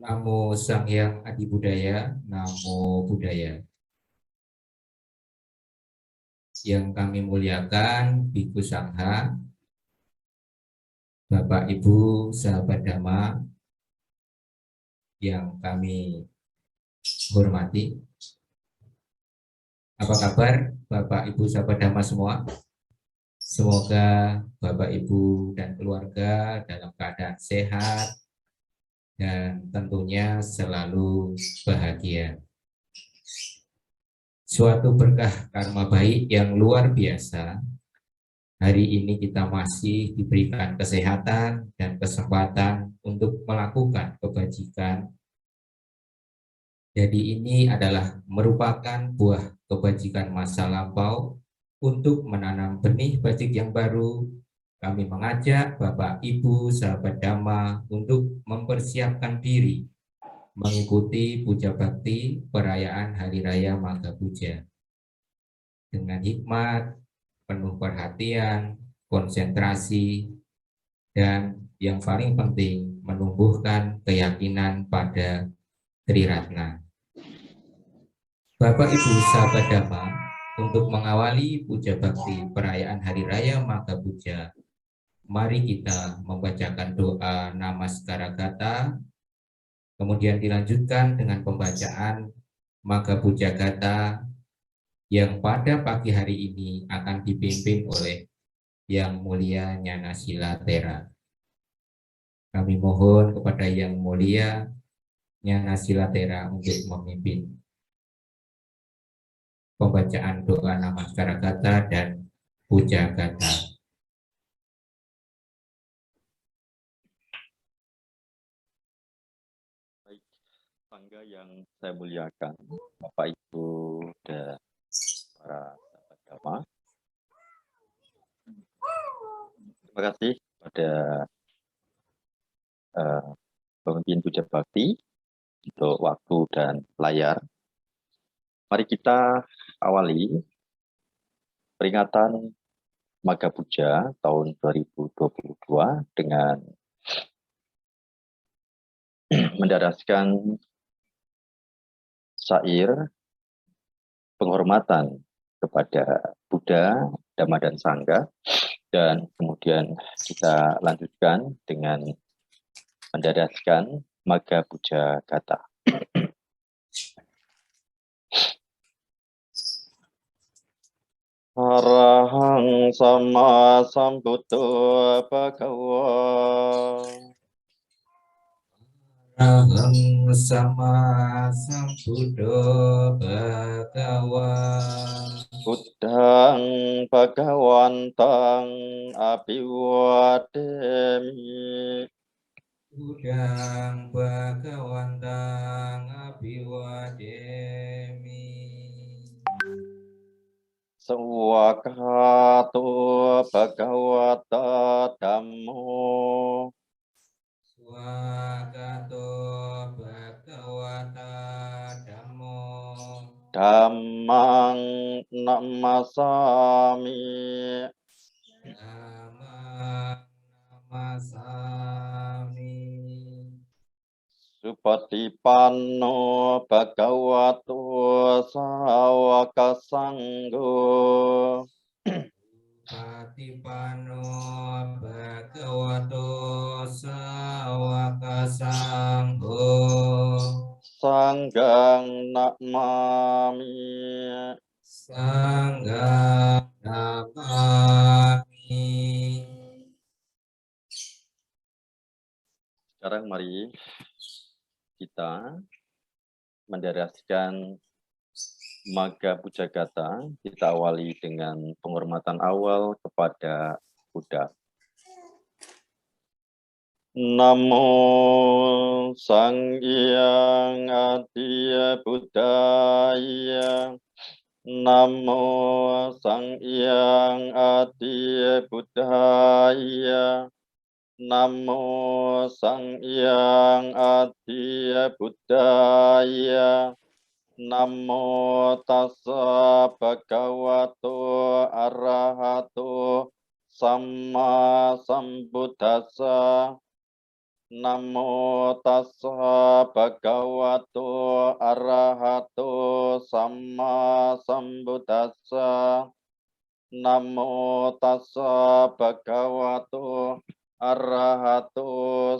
Namo Sang Hyang Adi Budaya, Namo Buddhaya. Yang kami muliakan, Bhikkhu Sangha, Bapak Ibu sahabat Dhamma yang kami hormati. Apa kabar Bapak Ibu sahabat Dhamma semua? Semoga Bapak Ibu dan keluarga dalam keadaan sehat dan tentunya selalu bahagia. Suatu berkah karma baik yang luar biasa. Hari ini kita masih diberikan kesehatan dan kesempatan untuk melakukan kebajikan. Jadi ini adalah merupakan buah kebajikan masa lampau. Untuk menanam benih bajik yang baru, kami mengajak Bapak Ibu sahabat Dhamma untuk mempersiapkan diri mengikuti puja bakti perayaan Hari Raya Magha Puja dengan hikmat, penuh perhatian, konsentrasi, dan yang paling penting menumbuhkan keyakinan pada Triratna. Bapak Ibu sahabat Dhamma, untuk mengawali puja bakti perayaan Hari Raya Magha Puja, mari kita membacakan doa Namaskara Gata, kemudian dilanjutkan dengan pembacaan Magha Puja Gata yang pada pagi hari ini akan dipimpin oleh Yang Mulia Nyana Sila Tera. Kami mohon kepada Yang Mulia Nyana Sila Tera untuk memimpin pembacaan doa Namaskara Gata dan Puja Gata. Baik, Sangga yang saya muliakan, Bapak Ibu dan para sahabat Dhamma. Terima kasih pada pemimpin puja bakti untuk waktu dan layar. Mari kita awali peringatan Magha Puja tahun 2022 dengan mendaraskan syair penghormatan kepada Buddha, Dhamma, dan Sangha, dan kemudian kita lanjutkan dengan mendaraskan Magha Puja Gata. Arahang sama sambuddho bhagava. Arahang sama sambuddho bhagava. Buddhang bhagawantang abhiwademi. Buddhang bhagawantang abhiwademi. Swakato bhagavata dhammo. Swakato bhagavata dhammo. Dhammang namasami. Dhammang namasami. Supatipanno bhagavato sawaka sanggo. Supatipanno bhagavato sawaka sangho. Sanggang nakmami. Sanghang namami. Sekarang mari kita mendaraskan Magha Puja Gata. Kita awali dengan penghormatan awal kepada Buddha. Namo Sang Hyang Adi Budaya. Namo Sang Hyang Adi Budaya. Namo Sang Hyang Adi Budaya. Namo tassa bhagavato arahato samma sambuddhassa. Namo tassa bhagavato arahato samma sambuddhassa. Namo tassa bhagavato arahato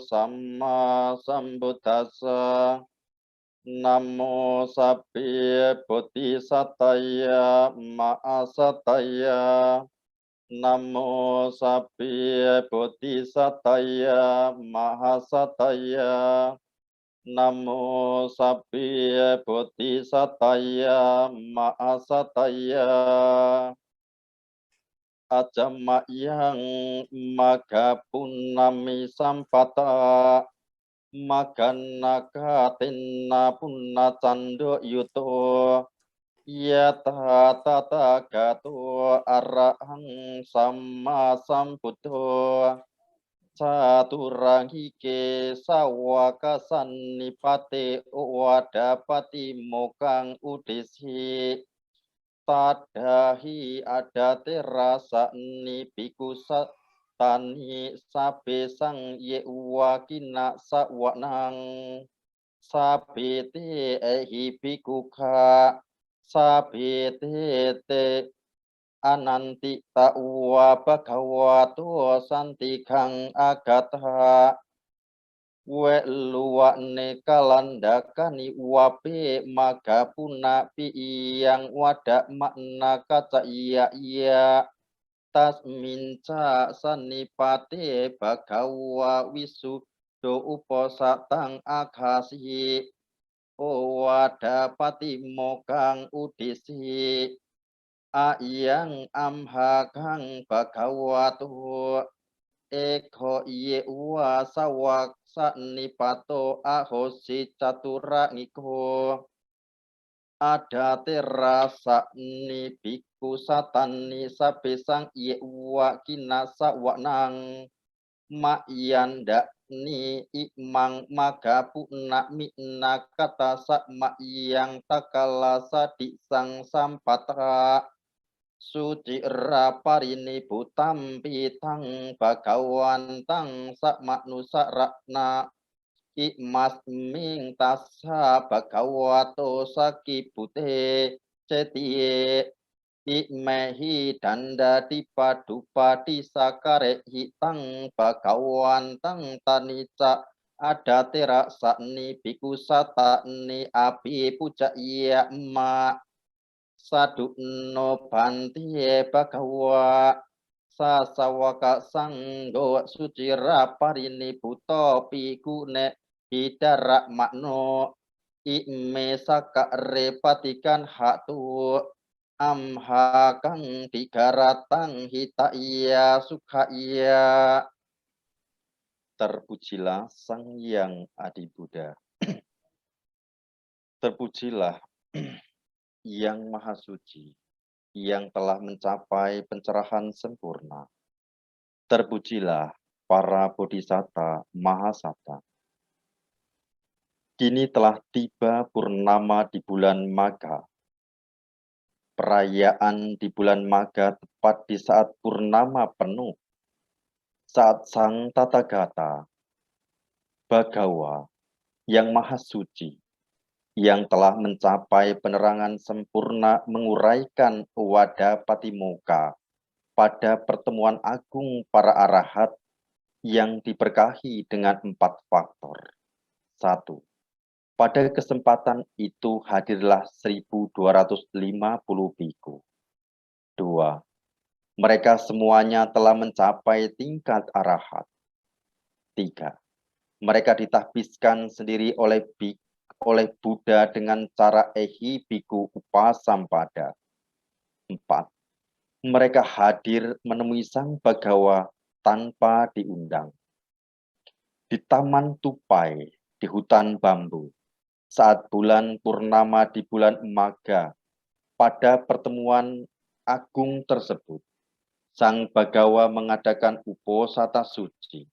samma sambuddhassa. Namo sapi bodhisataya maasataya. Namo sapi bodhisataya mahasataya. Namo sapi bodhisataya mahasataya. Ajama yang maga punami sampata maganaka tinna punna cando yuto yata tata gato arahang sama sambuddho caturangike sawaka sannipate wadapati mokang udesi tadahi adate rasa ni bikusa tani sabe sang ye wakina sawanang sabete ehi bikuka sabete te ananti ta'uwa bhagavato santikang agatha we luwakne kalandakani wape maga puna pi yang wadak makna kaca iya tasminca sanipate bagawa wisudo uposatang akasi o wadapati mokang udisi ayang amhakang bagawato eko iye uwa sawak nipato ahosi catura ngiko ada terasa ni biku satani sabesang iye uwa kinasa wanang ma'yanda ni imang magapu nak mina kata sak ma'yang takalasa disang sampatra suci raparini butam pitang bagawantang sak manusa rakna ikmas ming tasa bagawato sakibute cetie ikmehi danda dipadupati sakare hitang bagawantang tanica ada terak sakni bikusata ni api puja iya emak sadu no bantiye bagawa sasawaka sanggo suci raparini buto pikune hidarak makno ime saka repatikan hak tu amha kang digaratang hita iya suka iya. Terpujilah Sang Hyang Adi Buddha. Terpujilah Yang Maha Suci, yang telah mencapai pencerahan sempurna. Terpujilah para bodhisatta mahasata. Kini telah tiba purnama di bulan Magha. Perayaan di bulan Magha tepat di saat purnama penuh. Saat Sang Tathagata, Bhagawa, yang Maha Suci, yang telah mencapai penerangan sempurna menguraikan Wada Patimokkha pada pertemuan agung para arahat yang diberkahi dengan 4 faktor. 1. Pada kesempatan itu hadirlah 1250 biku. 2. Mereka semuanya telah mencapai tingkat arahat. 3. Mereka ditahbiskan sendiri oleh Buddha dengan cara ehi biku upasampada. 4. Mereka hadir menemui Sang Bhagawa tanpa diundang. Di Taman Tupai, di hutan bambu, saat bulan purnama di bulan Magha, pada pertemuan agung tersebut, Sang Bhagawa mengadakan uposatha suci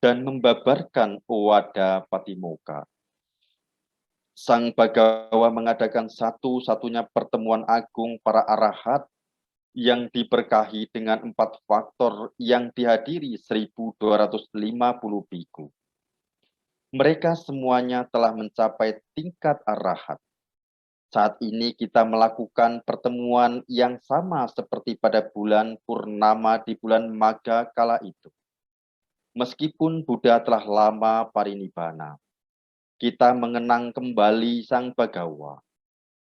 dan membabarkan Wada Patimokkha. Sang Bhagawa mengadakan satu-satunya pertemuan agung para arahat yang diberkahi dengan 4 faktor yang dihadiri 1250 biku. Mereka semuanya telah mencapai tingkat arahat. Saat ini kita melakukan pertemuan yang sama seperti pada bulan purnama di bulan Magha kala itu. Meskipun Buddha telah lama parinibbana, kita mengenang kembali Sang Bagawa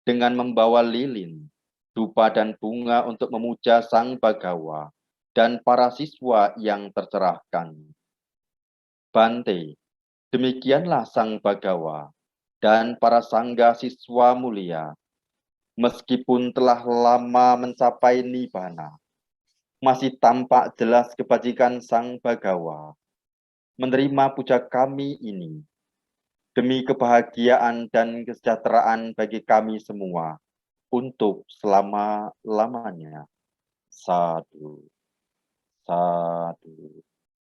dengan membawa lilin, dupa dan bunga untuk memuja Sang Bagawa dan para siswa yang tercerahkan. Bante, demikianlah Sang Bagawa dan para sangga siswa mulia, meskipun telah lama mencapai nibbana, masih tampak jelas kebajikan Sang Bagawa. Menerima puja kami ini demi kebahagiaan dan kesejahteraan bagi kami semua untuk selama-lamanya. Sadu, sadu,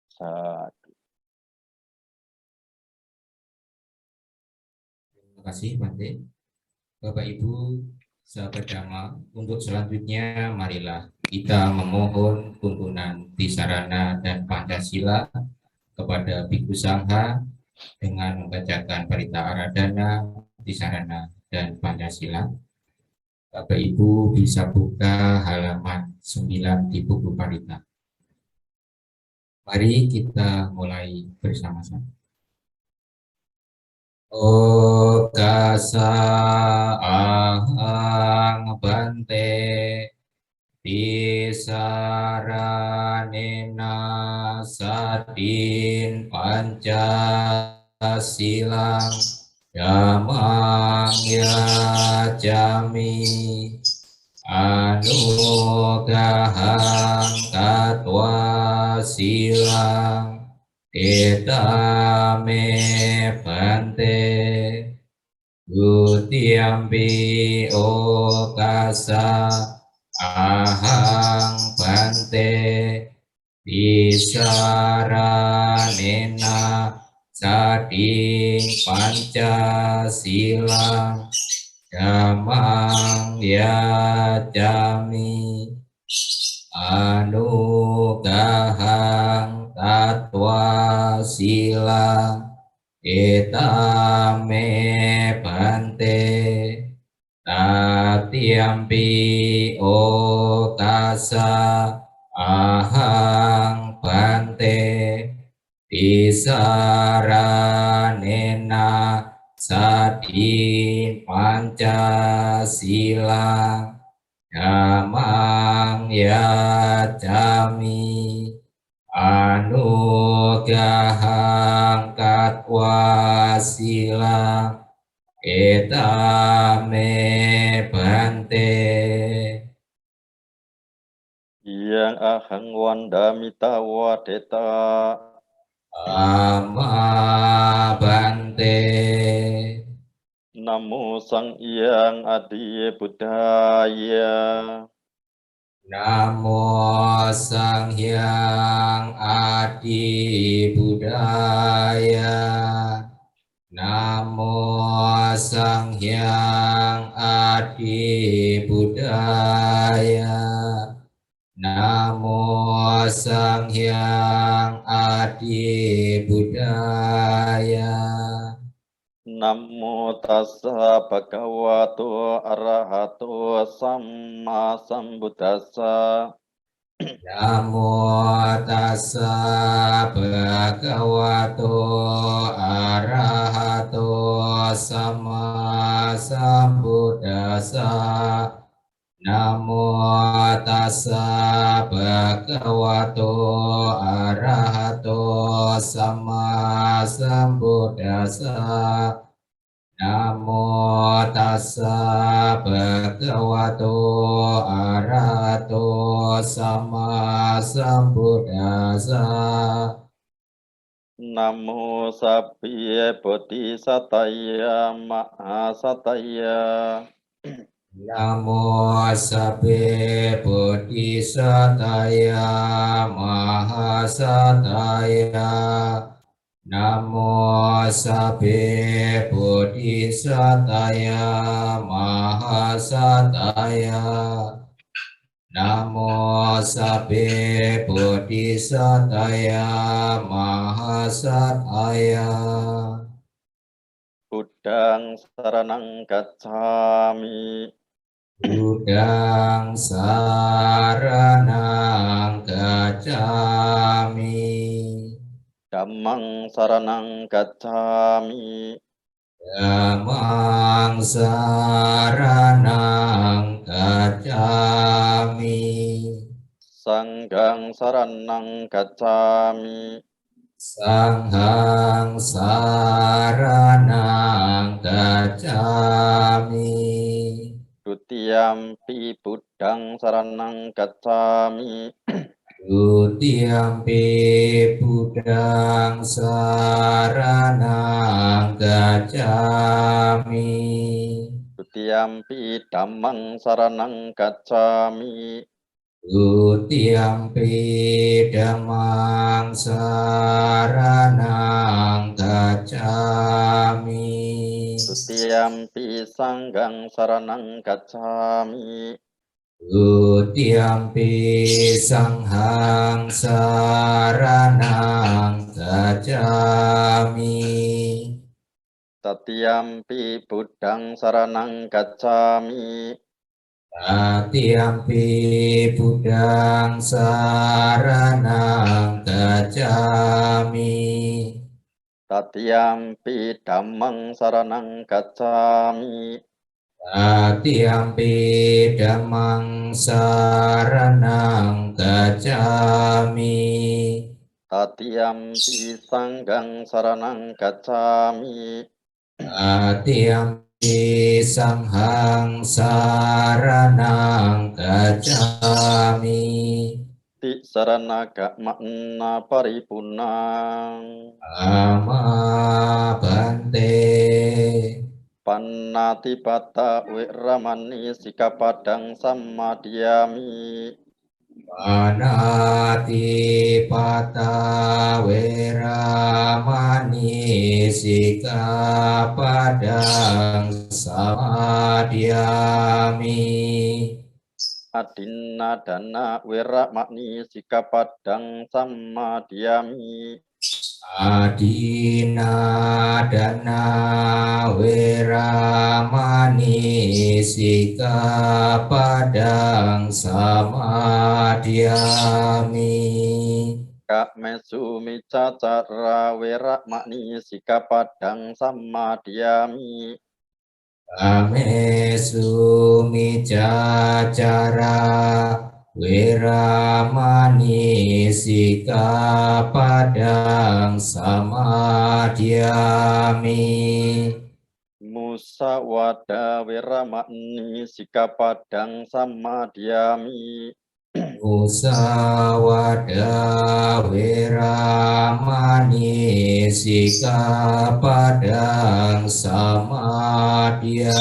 sadu. Terima kasih, Bante. Bapak Ibu, sahabat Dhamma, untuk selanjutnya marilah kita memohon tuntunan Tisarana dan Pancasila kepada Bhikkhu Sangha dengan membacakan Parita Aradhana, Tisarana, dan Pancasila. Bapak Ibu bisa buka halaman 9 di buku Parita. Mari kita mulai bersama-sama. Okasa ahang bante tisaranena sadin pancasilang damang yajami anugahang katwa silang etame bante Gutiampi okasa ahang bante tisaranena sading pancasilang damang yajami anugahang tatwa silang etame bante tatiampi okasa ahang bante tisaranena sadin pancasilang damang yajami anugahang katwa silang etame bante Yang ahang wandamita wadeta ama bante Namo Sang Hyang Adi Buddhaya. Namo Sang Hyang Adi Buddhaya. Namo Sang Hyang Adi Buddhaya. Namo Sang Hyang Adi Buddhaya. Namo tassa bhagavato arahato samma sambuddhassa. Namo tassa bhagavato arahato samma sambuddhassa. Namo tassa bhagavato arahato samma sambuddhassa. Namo tassa bhagavato arahato samma sambuddhassa. Namo sabbhe bodhisataya mahasataya. Namo sabbhe bodhisataya mahasataya. Namo sabbhe bodhisataya mahasataya. Namo sabbhe bodhisataya mahasataya. Buddhang saranang gacchami. Buddhang saranang gacchami. Dhammang saranang gacchami. Dhammang saranang gacchami. Sanghang saranang gacchami. Sanghang saranang gacchami. Dutiyampi Buddhang saranang gacchami. Dutiyampi Buddhang saranang gacchami. Dutiyampi Dhammang saranang gacchami. Dutiyampi Dhammang saranang gacchami. Dutiyampi Sanghang saranang gacchami. Dutiyampi Sanghang saranang gacchami. Tatiyampi Buddhang saranang gacchami. Tatiyampi Buddhang saranang gacchami. Tatiyampi Dhammang saranang gacchami. Tatiyampi Dhammang saranang gacchami. Tatiyampi Sanghang saranang gacchami. Tatiyampi Sanghang saranang gacchami. Ti saranaga makna paripunang. Ama Bante. Pannatipata wiramani sikapadang sammadiyami. Panati pata weramani sikapadang samadhyami. Adinna dana wiramani sikapadang sammadiyami. Adina dana weramani sikapadang samadhyami. Kak mesu micacara wiramani sikapadang sammadiyami. Amesu micacara weramani sikapadang samadhyami. Musawada wiramani sikapadang sammadiyami. Musawada weramani sikapadang samadhyami.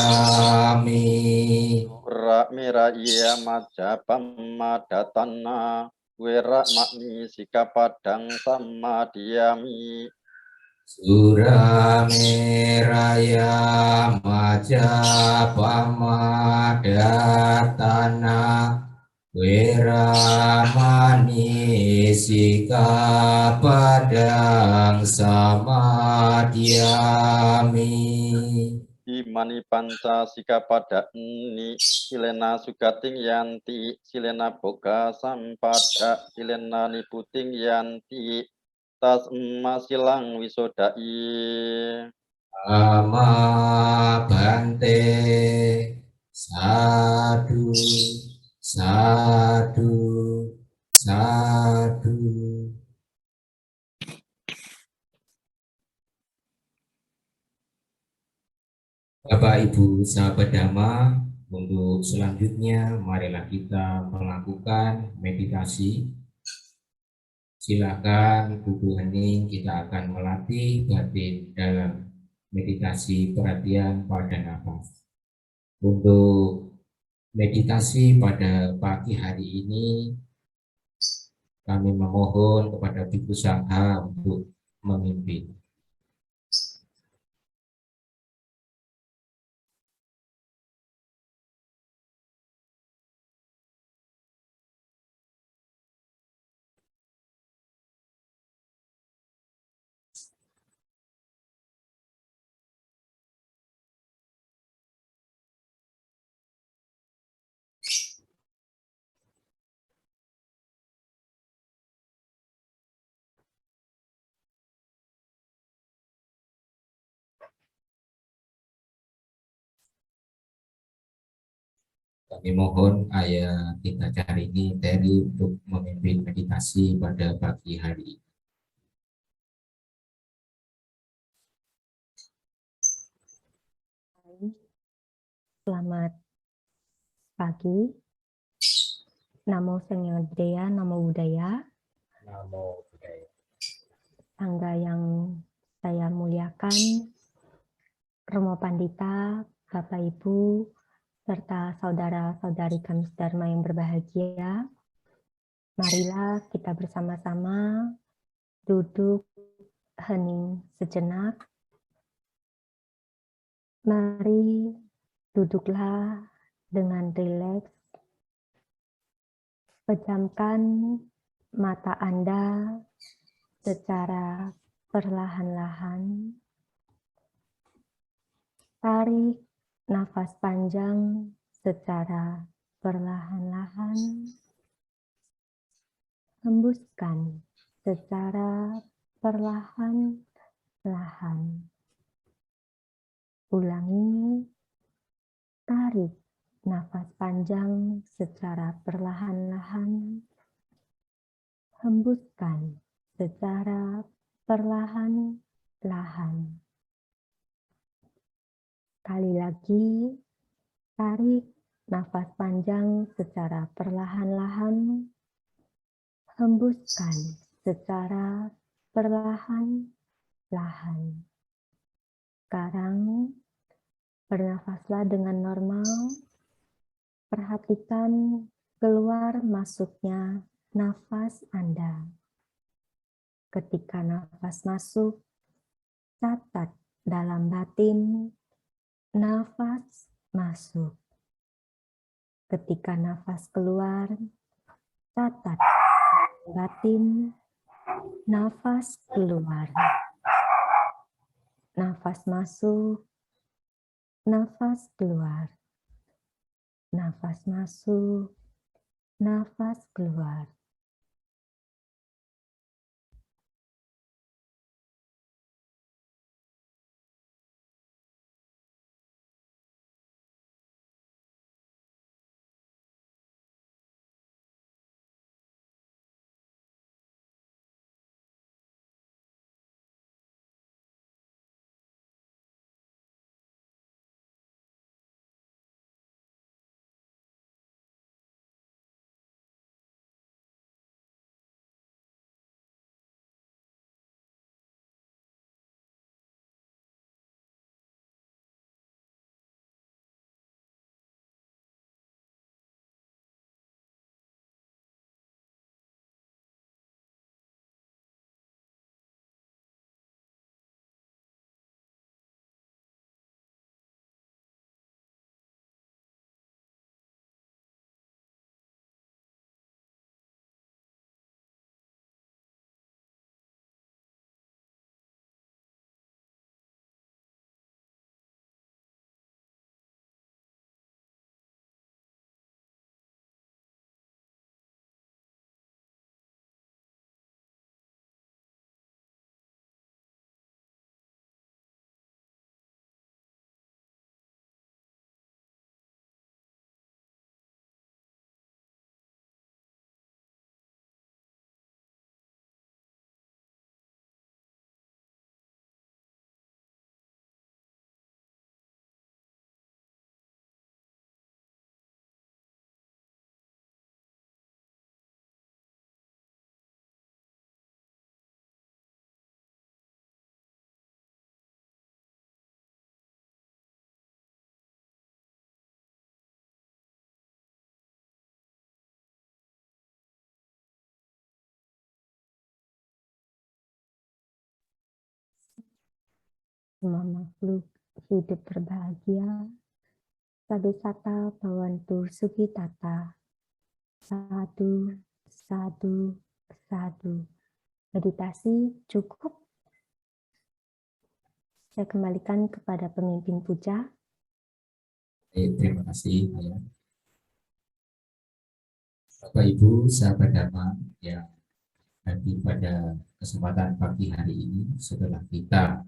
Miraya majapam madatana wiramani sikapadang sammadiyami. Surameraya Majapamadhatana Weramani sikapadang samadhyami. Imani panca sikapada ni silena sugating yanti silena boga sampada silena niputing yanti tasma silang wisodai. Ama Bante. Sadu, sadu, sadu. Bapak Ibu sahabat Dhamma, untuk selanjutnya marilah kita melakukan meditasi. Silakan duduk hening, kita akan melatih batin dalam meditasi perhatian pada nafas. Untuk meditasi pada pagi hari ini, kami memohon kepada Bhikkhu Sangha untuk memimpin. Kami mohon Ayah kita cari ini Terry untuk memimpin meditasi pada pagi hari ini. Selamat pagi. Namo Sanghyang Budaya, Namo Buddhaya. Namo Buddhaya. Sangga yang saya muliakan, Romo Pandita, Bapak Ibu, serta saudara-saudari kami Dharma yang berbahagia. Marilah kita bersama-sama duduk hening sejenak. Mari duduklah dengan rileks. Pejamkan mata Anda secara perlahan-lahan. Tarik nafas panjang secara perlahan-lahan. Hembuskan secara perlahan-lahan. Ulangi. Tarik nafas panjang secara perlahan-lahan. Hembuskan secara perlahan-lahan. Sekali lagi, tarik nafas panjang secara perlahan-lahan. Hembuskan secara perlahan-lahan. Sekarang, bernafaslah dengan normal. Perhatikan keluar masuknya nafas Anda. Ketika nafas masuk, catat dalam batin nafas masuk. Ketika nafas keluar, catat batin nafas keluar. Nafas masuk, nafas keluar. Nafas masuk, nafas keluar. Semua makhluk hidup berbahagia. Sadesata Bhawantu Sukhitata. Sadu, sadu, sadu. Meditasi cukup. Saya kembalikan kepada pemimpin puja. Terima kasih Ayah. Bapak Ibu sahabat Dharma yang hadir pada kesempatan pagi hari ini, setelah kita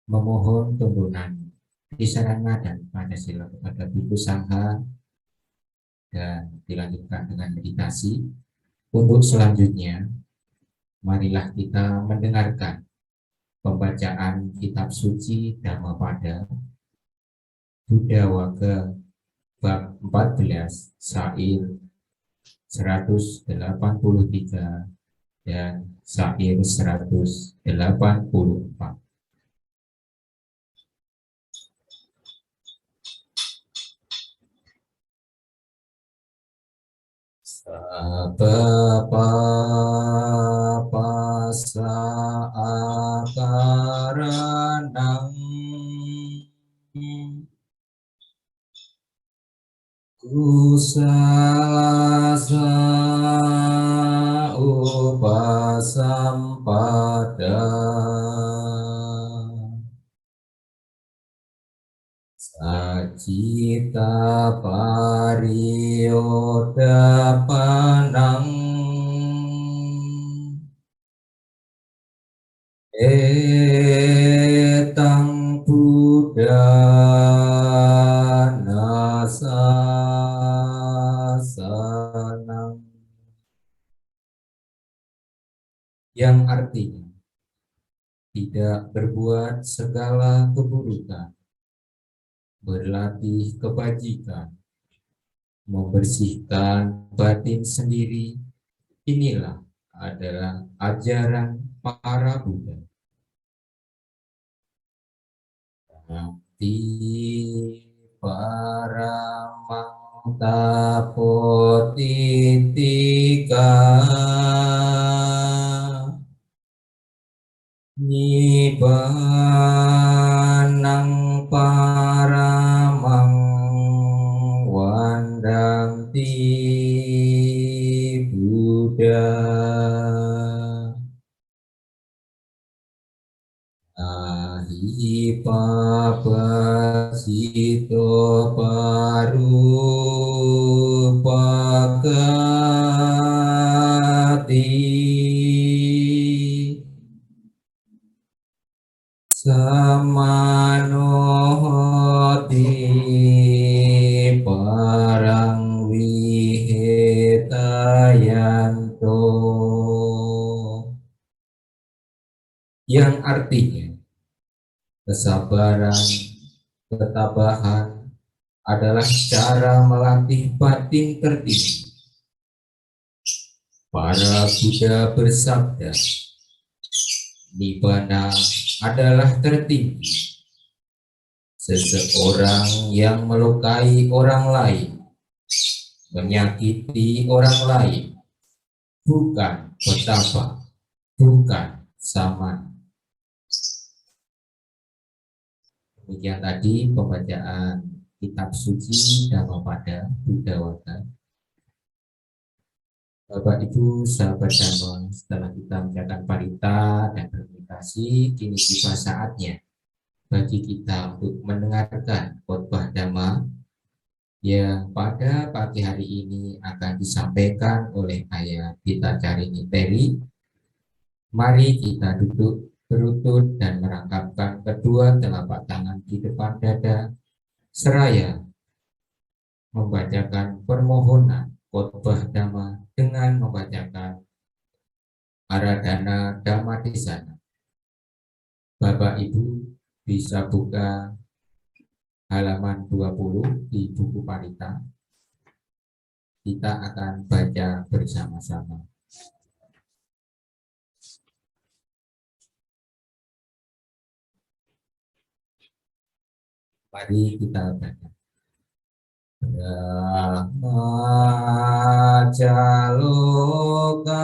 memohon tuntunan Tisarana dan Pancasila kepada Bhikkhu Sangha dan dilanjutkan dengan meditasi. Untuk selanjutnya, marilah kita mendengarkan pembacaan kitab suci Dhammapada Buddha Waga bab 14 syair 183 dan syair 184. Pasa akaranang kusalasa upasampada Sajita pariyodapanang etang buddhana sasanang, yang artinya tidak berbuat segala keburukan, berlatih kebajikan, membersihkan batin sendiri, inilah adalah ajaran para Buddha. Nanti paramang tapotitika Nibbanang paramang wandanti Buddha ahipapasito parupakati samanohoti parang wihetayanto, yang artinya kesabaran, ketabahan adalah cara melatih batin tertinggi. Para Buddha bersabda, Nibbana adalah tertinggi. Seseorang yang melukai orang lain, menyakiti orang lain, bukan petapa, bukan sama. Demikian tadi pembacaan kitab suci Dhammapada Buddha Waga. Bapak Ibu sahabat Dhamma, setelah kita menjalankan parita dan bermeditasi, kini tiba saatnya bagi kita untuk mendengarkan khotbah Dhamma yang pada pagi hari ini akan disampaikan oleh Ayah Dita Carini Peri. Mari kita duduk berlutut dan merangkapkan kedua telapak tangan di depan dada, seraya membacakan permohonan khotbah Dhamma dengan membacakan Aradhana Dhammadesana. Bapak Ibu bisa buka halaman 20 di buku parita. Kita akan baca bersama-sama. Mari kita baca. Brahmacaloka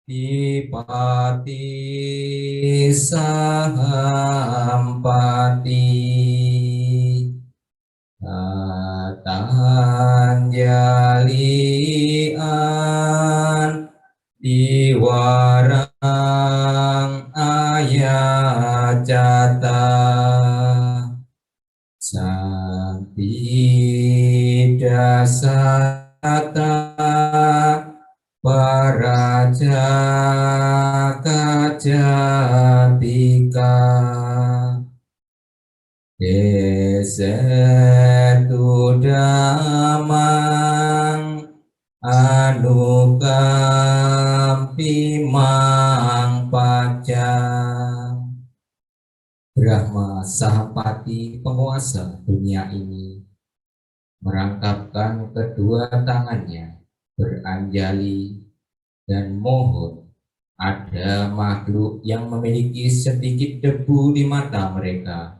Dipati Sahampati Tatanjalian Diwarang Ayacata Sampidasata Paraja Kajatika Desetu Dhamma Anukampi Mang Pajang. Brahma Sahapati, penguasa dunia ini, merangkapkan kedua tangannya, beranjali dan mohon ada makhluk yang memiliki sedikit debu di mata mereka.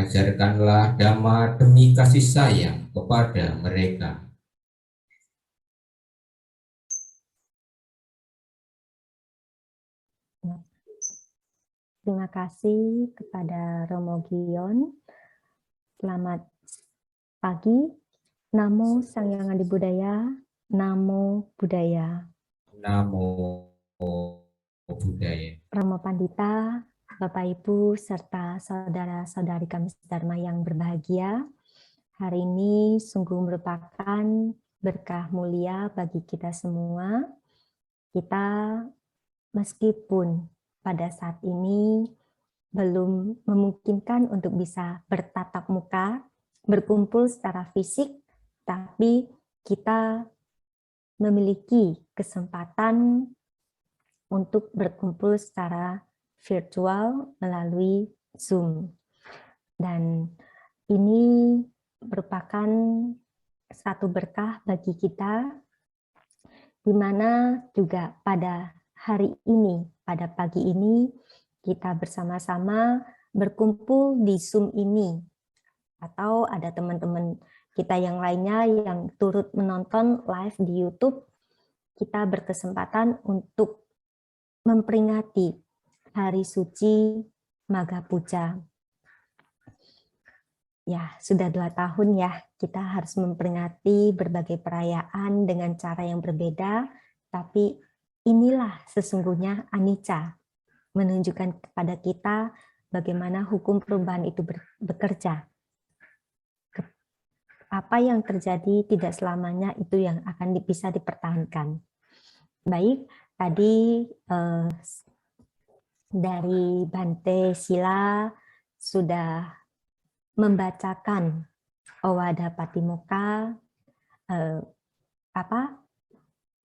Ajarkanlah Dhamma demi kasih sayang kepada mereka. Terima kasih kepada Romo Gion. Selamat pagi. Namo Sang Hyang Adi Budaya. Namo Buddhaya. Namo Buddhaya. Romo Pandita, Bapak Ibu, serta saudara-saudari kami Dharma yang berbahagia. Hari ini sungguh merupakan berkah mulia bagi kita semua. Kita meskipun pada saat ini belum memungkinkan untuk bisa bertatap muka, berkumpul secara fisik, tapi kita memiliki kesempatan untuk berkumpul secara virtual melalui Zoom. Dan ini merupakan satu berkah bagi kita, di mana juga pada hari ini, pada pagi ini, kita bersama-sama berkumpul di Zoom ini. Atau ada teman-teman kita yang lainnya yang turut menonton live di YouTube, kita berkesempatan untuk memperingati Hari Suci Magha Puja. Ya, sudah 2 tahun ya, kita harus memperingati berbagai perayaan dengan cara yang berbeda, tapi inilah sesungguhnya anicca, menunjukkan kepada kita bagaimana hukum perubahan itu bekerja. Apa yang terjadi tidak selamanya itu yang akan bisa dipertahankan. Baik, tadi dari Bante Sila sudah membacakan Owada Patimokkha,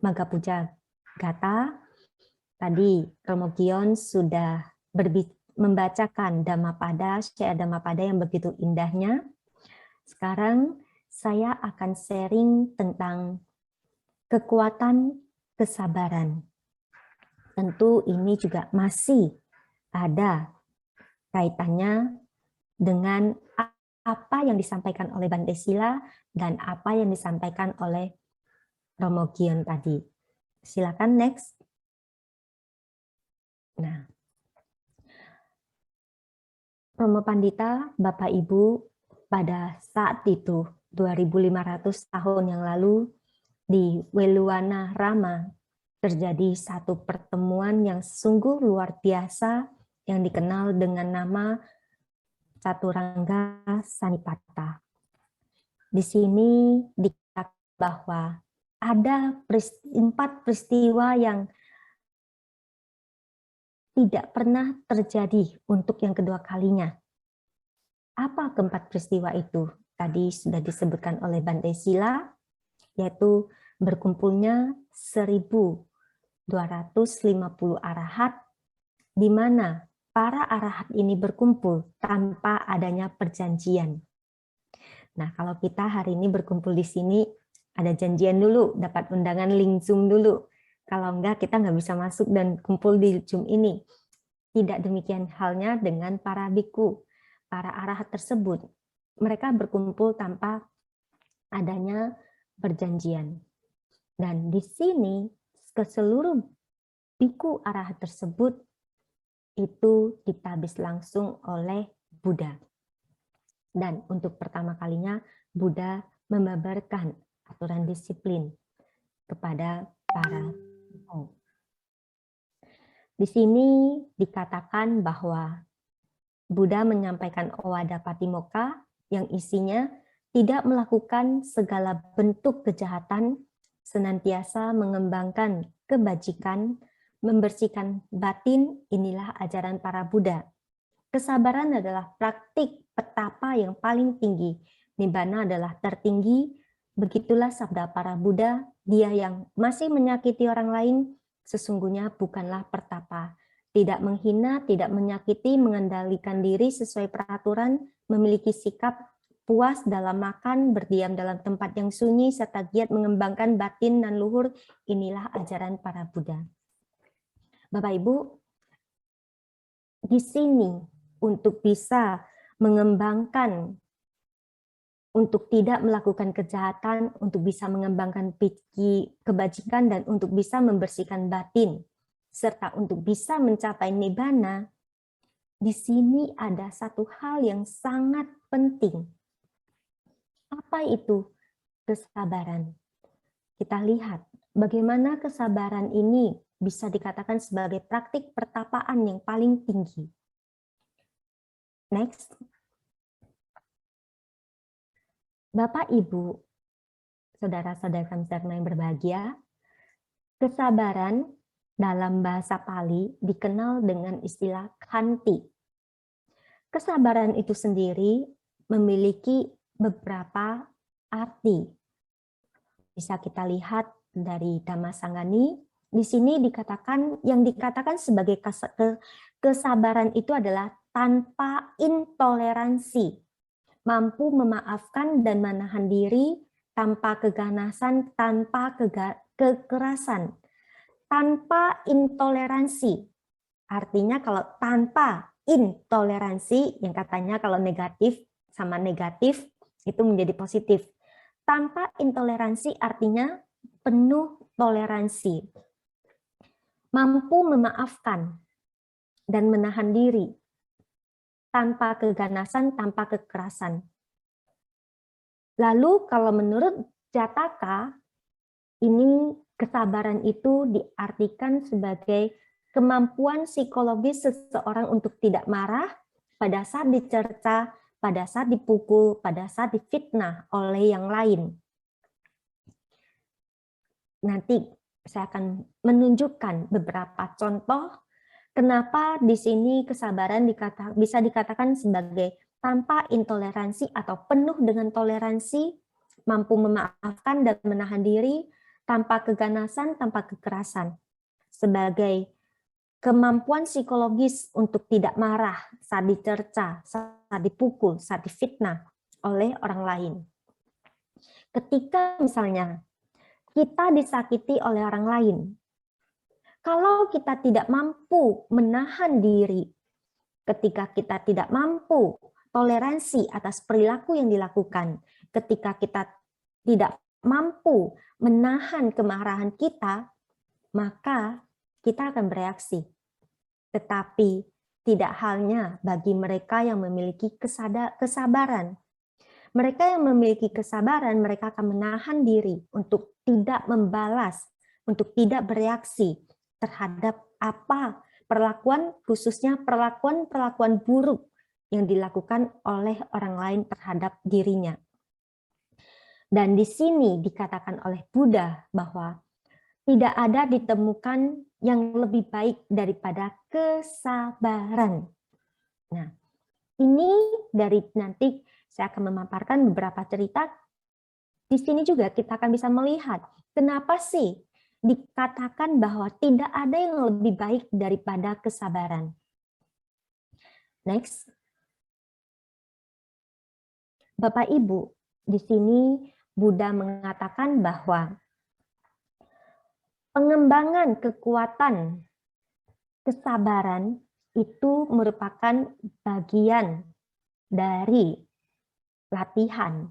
Magha Puja Gatha. Tadi Romo Gion sudah membacakan Dhammapada, Syekh Dhammapada yang begitu indahnya. Sekarang saya akan sharing tentang kekuatan kesabaran. Tentu ini juga masih ada kaitannya dengan apa yang disampaikan oleh Bante Sila dan apa yang disampaikan oleh Romo Gion tadi. Silakan next. Nah, Romo Pandita, Bapak Ibu, pada saat itu 2500 tahun yang lalu di Weluwana Rama terjadi satu pertemuan yang sungguh luar biasa yang dikenal dengan nama Caturangga Sanipatta. Di sini dikatakan bahwa ada 4 peristiwa yang tidak pernah terjadi untuk yang kedua kalinya. Apa keempat peristiwa itu? Tadi sudah disebutkan oleh Bante Sila, yaitu berkumpulnya 1.250 arahat, di mana para arahat ini berkumpul tanpa adanya perjanjian. Nah, kalau kita hari ini berkumpul di sini, ada janjian dulu, dapat undangan link Zoom dulu. Kalau enggak, kita nggak bisa masuk dan kumpul di Zoom ini. Tidak demikian halnya dengan para biku, para arahat tersebut. Mereka berkumpul tanpa adanya perjanjian. Dan di sini, ke seluruh biku arahat tersebut, itu ditabis langsung oleh Buddha. Dan untuk pertama kalinya, Buddha membabarkan aturan disiplin kepada para biku. Di sini dikatakan bahwa Buddha menyampaikan Owada Patimokkha yang isinya tidak melakukan segala bentuk kejahatan, senantiasa mengembangkan kebajikan, membersihkan batin. Inilah ajaran para Buddha. Kesabaran adalah praktik petapa yang paling tinggi. Nibbana adalah tertinggi, Begitulah sabda para Buddha, dia yang masih menyakiti orang lain, sesungguhnya bukanlah pertapa. Tidak menghina, tidak menyakiti, mengendalikan diri sesuai peraturan, memiliki sikap puas dalam makan, berdiam dalam tempat yang sunyi, serta giat mengembangkan batin dan luhur, inilah ajaran para Buddha. Bapak Ibu, di sini untuk bisa mengembangkan, untuk tidak melakukan kejahatan, untuk bisa mengembangkan kebajikan, dan untuk bisa membersihkan batin, serta untuk bisa mencapai nibbana, di sini ada satu hal yang sangat penting. Apa itu? Kesabaran. Kita lihat bagaimana kesabaran ini bisa dikatakan sebagai praktik pertapaan yang paling tinggi. Next. Bapak, Ibu, saudara-saudara Dharma yang berbahagia, kesabaran dalam bahasa Pali dikenal dengan istilah khanti. Kesabaran itu sendiri memiliki beberapa arti. Bisa kita lihat dari Dhammasangani, di sini dikatakan, yang dikatakan sebagai kesabaran itu adalah tanpa intoleransi, mampu memaafkan dan menahan diri tanpa keganasan, tanpa kekerasan, tanpa intoleransi. Artinya kalau tanpa intoleransi, yang katanya kalau negatif sama negatif itu menjadi positif. Tanpa intoleransi artinya penuh toleransi. Mampu memaafkan dan menahan diri tanpa keganasan, tanpa kekerasan. Lalu kalau menurut Jataka, ini kesabaran itu diartikan sebagai kemampuan psikologis seseorang untuk tidak marah pada saat dicerca, pada saat dipukul, pada saat difitnah oleh yang lain. Nanti saya akan menunjukkan beberapa contoh kenapa di sini kesabaran bisa dikatakan sebagai tanpa intoleransi atau penuh dengan toleransi, mampu memaafkan dan menahan diri, tanpa keganasan, tanpa kekerasan. Sebagai kemampuan psikologis untuk tidak marah saat dicerca, saat dipukul, saat difitnah oleh orang lain. Ketika misalnya kita disakiti oleh orang lain, kalau kita tidak mampu menahan diri, ketika kita tidak mampu toleransi atas perilaku yang dilakukan, ketika kita tidak mampu menahan kemarahan kita, maka kita akan bereaksi. Tetapi tidak halnya bagi mereka yang memiliki kesabaran. Mereka yang memiliki kesabaran, mereka akan menahan diri untuk tidak membalas, untuk tidak bereaksi terhadap apa perlakuan, khususnya perlakuan buruk yang dilakukan oleh orang lain terhadap dirinya. Dan di sini dikatakan oleh Buddha bahwa tidak ada ditemukan yang lebih baik daripada kesabaran. Nah, ini dari nanti saya akan memaparkan beberapa cerita. Di sini juga kita akan bisa melihat kenapa sih dikatakan bahwa tidak ada yang lebih baik daripada kesabaran. Next. Bapak Ibu, di sini Buddha mengatakan bahwa pengembangan kekuatan kesabaran itu merupakan bagian dari latihan.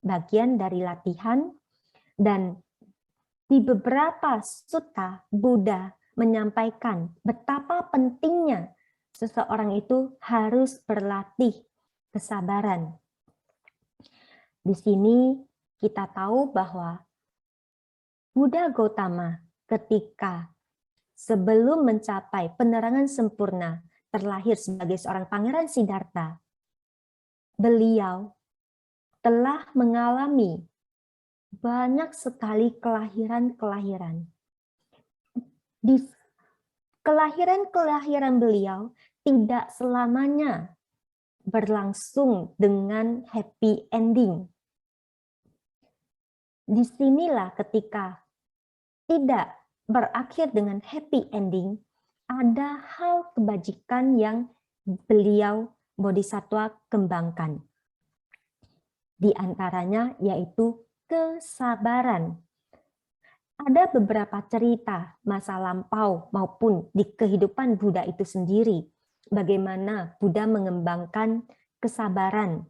Bagian dari latihan, dan di beberapa sutta Buddha menyampaikan betapa pentingnya seseorang itu harus berlatih kesabaran. Di sini kita tahu bahwa Buddha Gautama ketika sebelum mencapai penerangan sempurna terlahir sebagai seorang pangeran Siddhartha, beliau telah mengalami banyak sekali kelahiran-kelahiran. Di kelahiran-kelahiran beliau tidak selamanya berlangsung dengan happy ending, disinilah ketika tidak berakhir dengan happy ending, ada hal kebajikan yang beliau Bodhisattva kembangkan. Di antaranya yaitu kesabaran. Ada beberapa cerita masa lampau maupun di kehidupan Buddha itu sendiri, bagaimana Buddha mengembangkan kesabaran.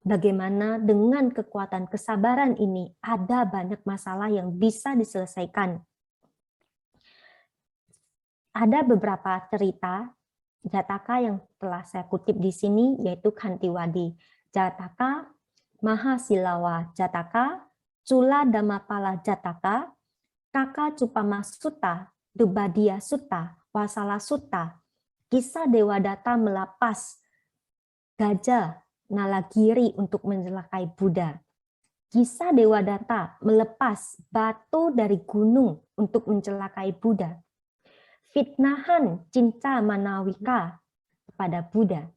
Bagaimana dengan kekuatan kesabaran ini ada banyak masalah yang bisa diselesaikan. Ada beberapa cerita Jataka yang telah saya kutip di sini, yaitu Khantiwadi. Jataka, Mahasilawa Jataka, Cula Dhammapala Jataka, Kaka Cupama Sutta, Dubadiya Sutta, Wasala Sutta. Kisah Dewadatta melapas gajah Nalagiri untuk mencelakai Buddha. Kisah Dewadatta melepas batu dari gunung untuk mencelakai Buddha. Fitnahan Cinta Manawika kepada Buddha.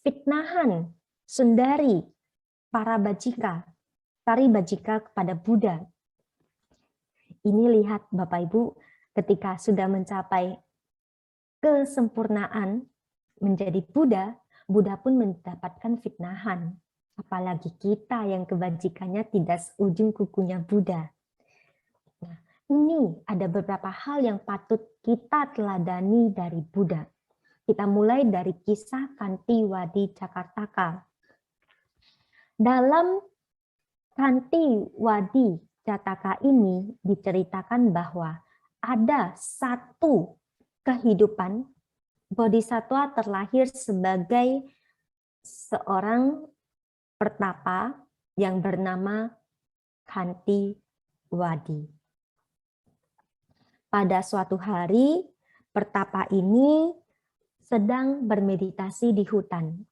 Fitnahan Sundari Paribajika kepada Buddha. Ini lihat Bapak Ibu, ketika sudah mencapai kesempurnaan menjadi Buddha, Buddha pun mendapatkan fitnahan. Apalagi kita yang kebajikannya tidak seujung kukunya Buddha. Nah, ini ada beberapa hal yang patut kita teladani dari Buddha. Kita mulai dari kisah Khantiwadi Jakartaka. Dalam Khantiwadi Jataka ini diceritakan bahwa ada satu kehidupan Bodhisattva terlahir sebagai seorang pertapa yang bernama Khantiwadi. Pada suatu hari, pertapa ini sedang bermeditasi di hutan.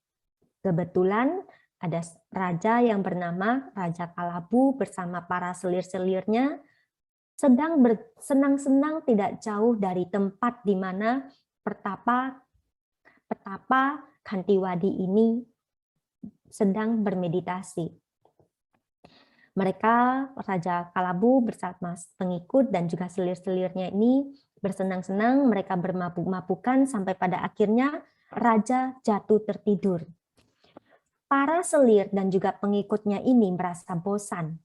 Kebetulan ada raja yang bernama Raja Kalabu bersama para selir-selirnya sedang bersenang-senang tidak jauh dari tempat di mana pertapa Khantiwadi ini sedang bermeditasi. Mereka, Raja Kalabu bersama pengikut dan juga selir-selirnya ini bersenang-senang, mereka bermabuk-mabukan sampai pada akhirnya Raja jatuh tertidur. Para selir dan juga pengikutnya ini merasa bosan.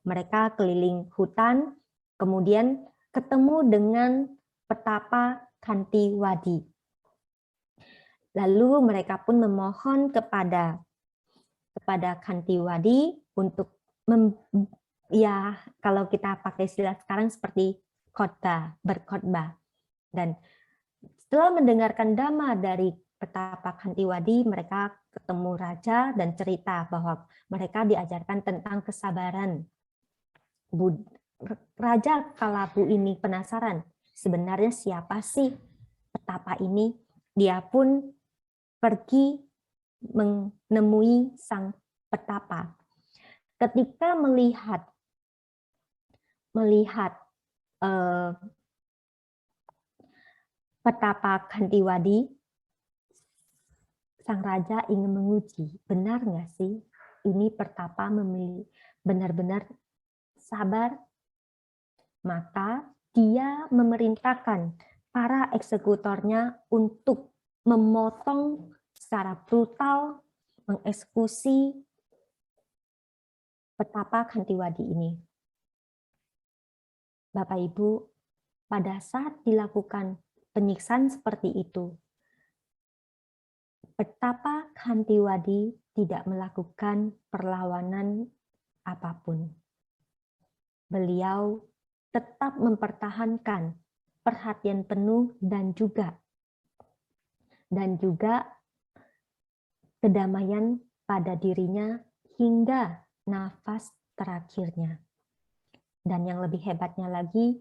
Mereka keliling hutan, kemudian ketemu dengan petapa Khantiwadi. Lalu mereka pun memohon kepada Khantiwadi untuk kalau kita pakai istilah sekarang seperti berkhotbah. Dan setelah mendengarkan dhamma dari petapa Khantiwadi, mereka ketemu raja dan cerita bahwa mereka diajarkan tentang kesabaran. Raja Kalabu ini penasaran, sebenarnya siapa sih petapa ini? Dia pun pergi menemui sang petapa. Ketika melihat petapa Khantiwadi, sang raja ingin menguji, benar nggak sih ini pertapa benar-benar sabar? Maka dia memerintahkan para eksekutornya untuk memotong secara brutal, mengeksekusi petapa Khantiwadi ini. Bapak Ibu, pada saat dilakukan penyiksaan seperti itu, petapa Khantiwadi tidak melakukan perlawanan apapun. Beliau tetap mempertahankan perhatian penuh dan juga kedamaian pada dirinya hingga nafas terakhirnya. Dan yang lebih hebatnya lagi,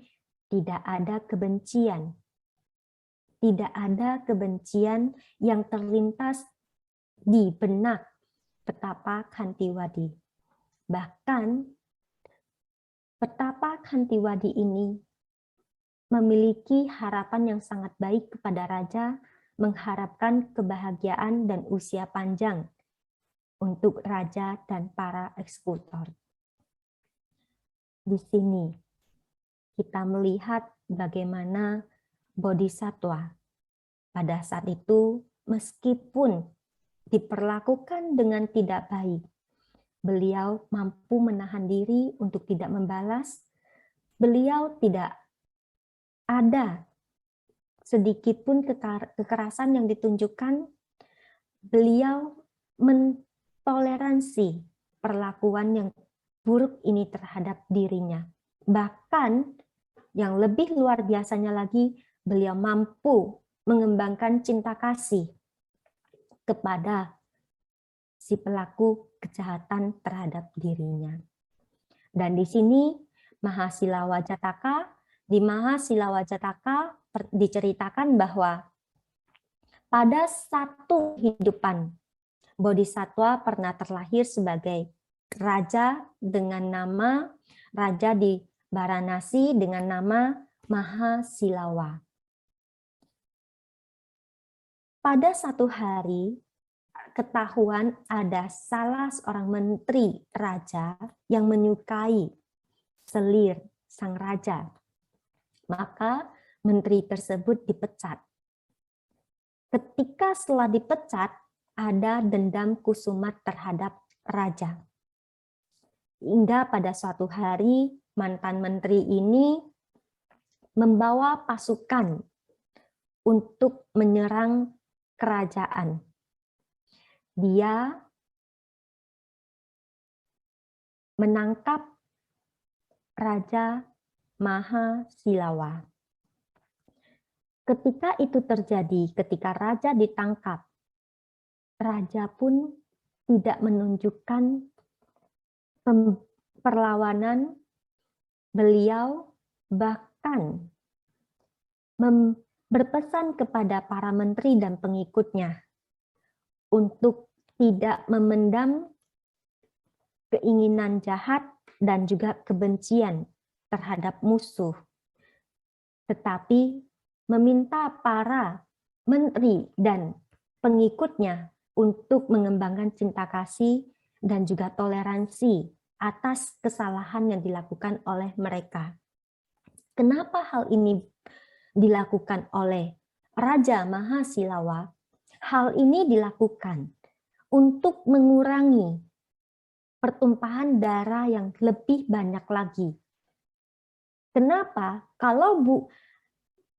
tidak ada kebencian. Tidak ada kebencian yang terlintas di benak petapa Khantiwadi. Bahkan petapa Khantiwadi ini memiliki harapan yang sangat baik kepada raja, mengharapkan kebahagiaan dan usia panjang untuk raja dan para eksekutor. Di sini kita melihat bagaimana bodhisatwa pada saat itu meskipun diperlakukan dengan tidak baik, beliau mampu menahan diri untuk tidak membalas. Beliau tidak ada sedikit pun kekerasan yang ditunjukkan. Beliau mentoleransi perlakuan yang buruk ini terhadap dirinya. Bahkan yang lebih luar biasanya lagi, beliau mampu mengembangkan cinta kasih kepada si pelaku kejahatan terhadap dirinya. Dan di sini Mahasilawa Jataka, di Mahasilawa Jataka diceritakan bahwa pada satu kehidupan, Bodhisatwa pernah terlahir sebagai raja dengan nama, raja di Varanasi dengan nama Mahasilawa. Pada satu hari, ketahuan ada salah seorang menteri raja yang menyukai selir sang raja. Maka menteri tersebut dipecat. Ketika setelah dipecat, ada dendam kusumat terhadap raja. Hingga pada suatu hari, mantan menteri ini membawa pasukan untuk menyerang kerajaan. Dia menangkap Raja Mahasilawa. Ketika itu terjadi, ketika raja ditangkap, raja pun tidak menunjukkan perlawanan. Beliau bahkan berpesan kepada para menteri dan pengikutnya untuk tidak memendam keinginan jahat dan juga kebencian terhadap musuh, tetapi meminta para menteri dan pengikutnya untuk mengembangkan cinta kasih dan juga toleransi atas kesalahan yang dilakukan oleh mereka. Kenapa hal ini dilakukan oleh Raja Mahasilawa? Hal ini dilakukan untuk mengurangi pertumpahan darah yang lebih banyak lagi. Kenapa? Kalau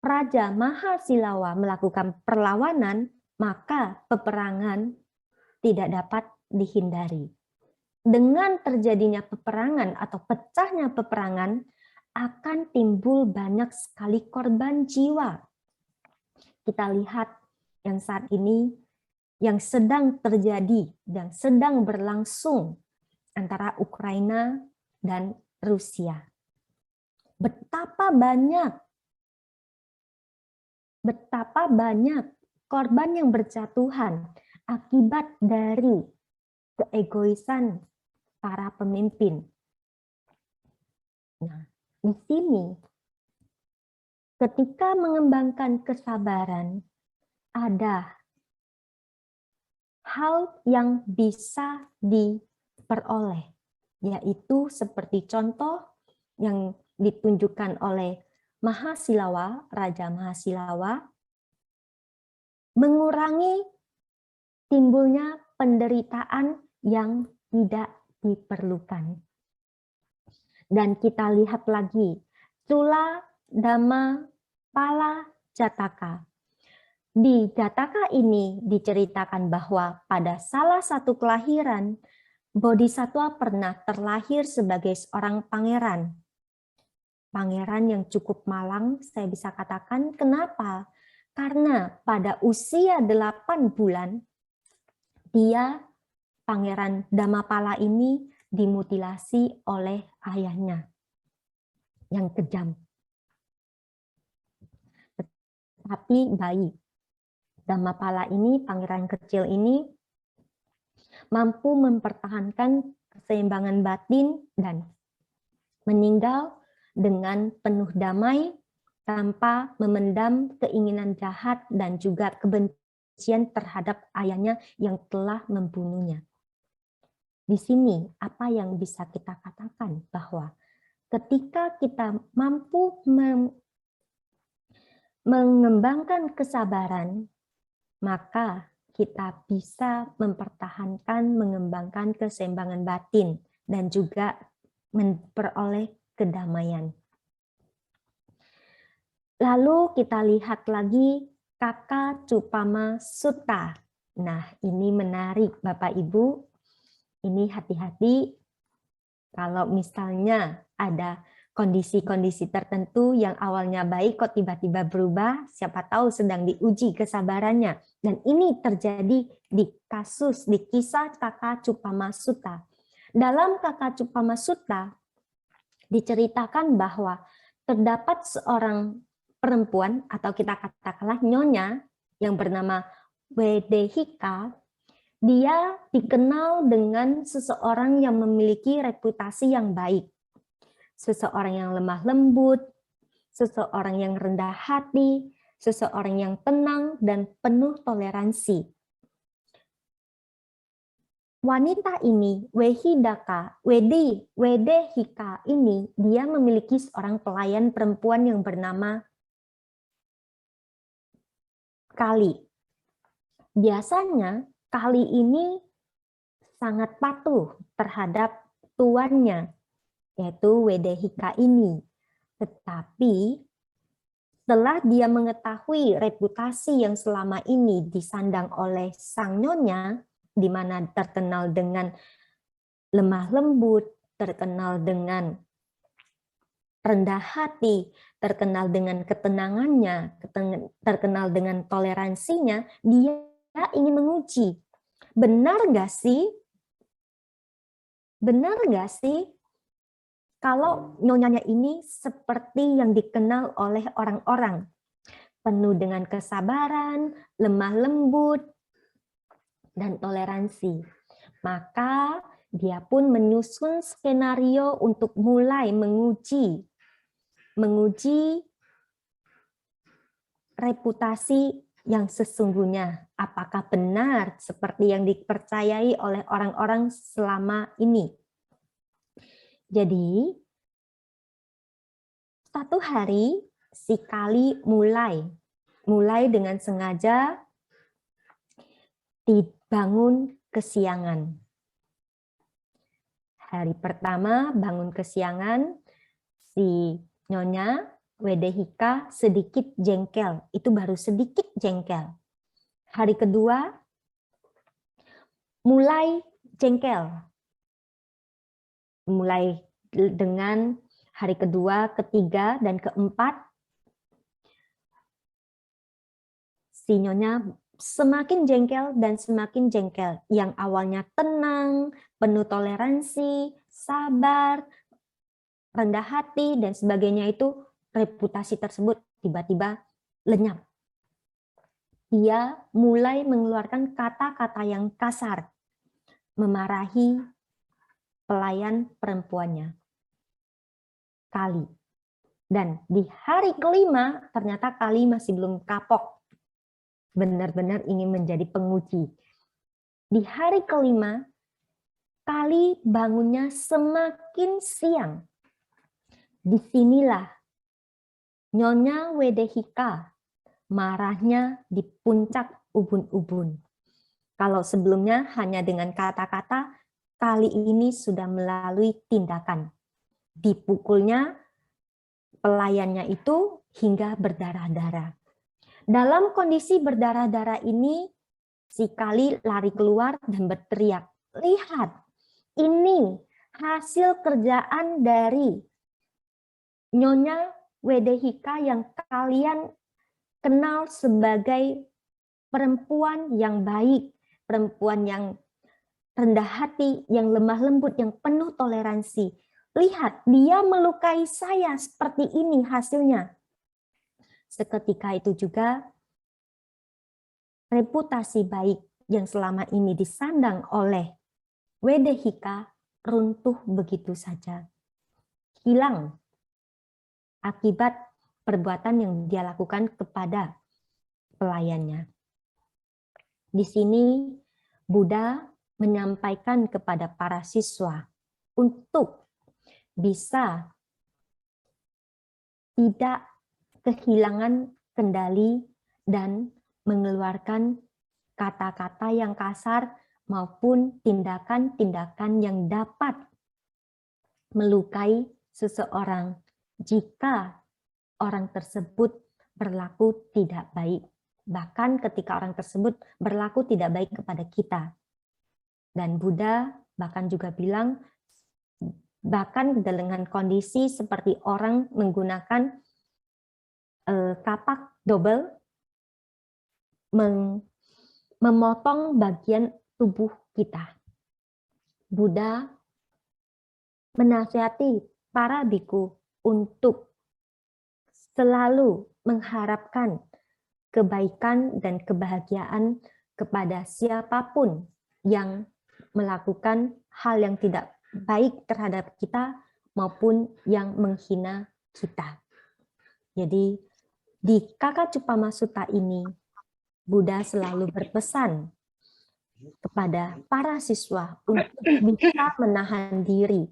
Raja Mahasilawa melakukan perlawanan, maka peperangan tidak dapat dihindari. Dengan terjadinya peperangan atau pecahnya peperangan, akan timbul banyak sekali korban jiwa. Kita lihat yang saat ini, yang sedang terjadi dan sedang berlangsung antara Ukraina dan Rusia. Betapa banyak korban yang berjatuhan akibat dari keegoisan para pemimpin. Nah, di sini ketika mengembangkan kesabaran, ada hal yang bisa diperoleh, yaitu seperti contoh yang ditunjukkan oleh Mahasilawa, Raja Mahasilawa, mengurangi timbulnya penderitaan yang tidak diperlukan. Dan kita lihat lagi, Sula Dhamma Pala Jataka. Di Jataka ini diceritakan bahwa pada salah satu kelahiran, Bodhisatwa pernah terlahir sebagai seorang pangeran. Pangeran yang cukup malang, saya bisa katakan. Kenapa? Karena pada usia 8 bulan, dia, Pangeran Dhammapala ini, dimutilasi oleh ayahnya yang kejam. Tapi bayi Dhammapala ini, pangeran kecil ini, mampu mempertahankan keseimbangan batin dan meninggal dengan penuh damai tanpa memendam keinginan jahat dan juga kebencian terhadap ayahnya yang telah membunuhnya. Di sini apa yang bisa kita katakan bahwa ketika kita mampu mengembangkan kesabaran, maka kita bisa mempertahankan, mengembangkan keseimbangan batin, dan juga memperoleh kedamaian. Lalu kita lihat lagi Kaka Cupama Sutta. Nah, ini menarik Bapak Ibu. Ini hati-hati kalau misalnya ada kondisi-kondisi tertentu yang awalnya baik kok tiba-tiba berubah, siapa tahu sedang diuji kesabarannya. Dan ini terjadi di kasus, di kisah Kaka Cupama Sutta. Dalam Kaka Cupama Sutta diceritakan bahwa terdapat seorang perempuan atau kita katakanlah nyonya yang bernama Wedehika. Dia dikenal dengan seseorang yang memiliki reputasi yang baik, seseorang yang lemah lembut, seseorang yang rendah hati, seseorang yang tenang dan penuh toleransi. Wanita ini, Wedehika ini, dia memiliki seorang pelayan perempuan yang bernama Kali. Biasanya Kali ini sangat patuh terhadap tuannya, yaitu Wedehika ini. Tetapi setelah dia mengetahui reputasi yang selama ini disandang oleh sang nyonya, di mana terkenal dengan lemah lembut, terkenal dengan rendah hati, terkenal dengan ketenangannya, terkenal dengan toleransinya, dia ingin menguji. Benar nggak sih? Benar nggak sih kalau nyonyanya ini seperti yang dikenal oleh orang-orang? Penuh dengan kesabaran, lemah lembut, dan toleransi. Maka dia pun menyusun skenario untuk mulai menguji reputasi yang sesungguhnya. Apakah benar seperti yang dipercayai oleh orang-orang selama ini? Jadi, satu hari si Kali mulai dengan sengaja dibangun kesiangan. Hari pertama bangun kesiangan, si nyonya Wedehika sedikit jengkel. Itu baru sedikit jengkel. Hari kedua mulai jengkel. Mulai dengan hari kedua, ketiga, dan keempat, si nyonya semakin jengkel dan semakin jengkel. Yang awalnya tenang, penuh toleransi, sabar, rendah hati, dan sebagainya, itu reputasi tersebut tiba-tiba lenyap. Dia mulai mengeluarkan kata-kata yang kasar, memarahi pelayan perempuannya, Kali. Dan di hari kelima, ternyata Kali masih belum kapok. Benar-benar ingin menjadi penguji. Di hari kelima, Kali bangunnya semakin siang. Disinilah Nyonya Wedehika marahnya di puncak ubun-ubun. Kalau sebelumnya hanya dengan kata-kata, kali ini sudah melalui tindakan. Dipukulnya pelayannya itu hingga berdarah-darah. Dalam kondisi berdarah-darah ini, si Kali lari keluar dan berteriak, "Lihat, ini hasil kerjaan dari Nyonya Wedehika yang kalian kenal sebagai perempuan yang baik, perempuan yang rendah hati, yang lemah lembut, yang penuh toleransi. Lihat, dia melukai saya, seperti ini hasilnya." Seketika itu juga reputasi baik yang selama ini disandang oleh Wedehika runtuh begitu saja. Hilang akibat perbuatan yang dia lakukan kepada pelayannya. Di sini Buddha menyampaikan kepada para siswa untuk bisa tidak kehilangan kendali dan mengeluarkan kata-kata yang kasar maupun tindakan-tindakan yang dapat melukai seseorang jika orang tersebut berlaku tidak baik. Bahkan ketika orang tersebut berlaku tidak baik kepada kita. Dan Buddha bahkan juga bilang, bahkan dengan kondisi seperti orang menggunakan kapak double, memotong bagian tubuh kita. Buddha menasihati para biku untuk selalu mengharapkan kebaikan dan kebahagiaan kepada siapapun yang melakukan hal yang tidak baik terhadap kita maupun yang menghina kita. Jadi di Kakacupama Sutta ini Buddha selalu berpesan kepada para siswa untuk bisa menahan diri.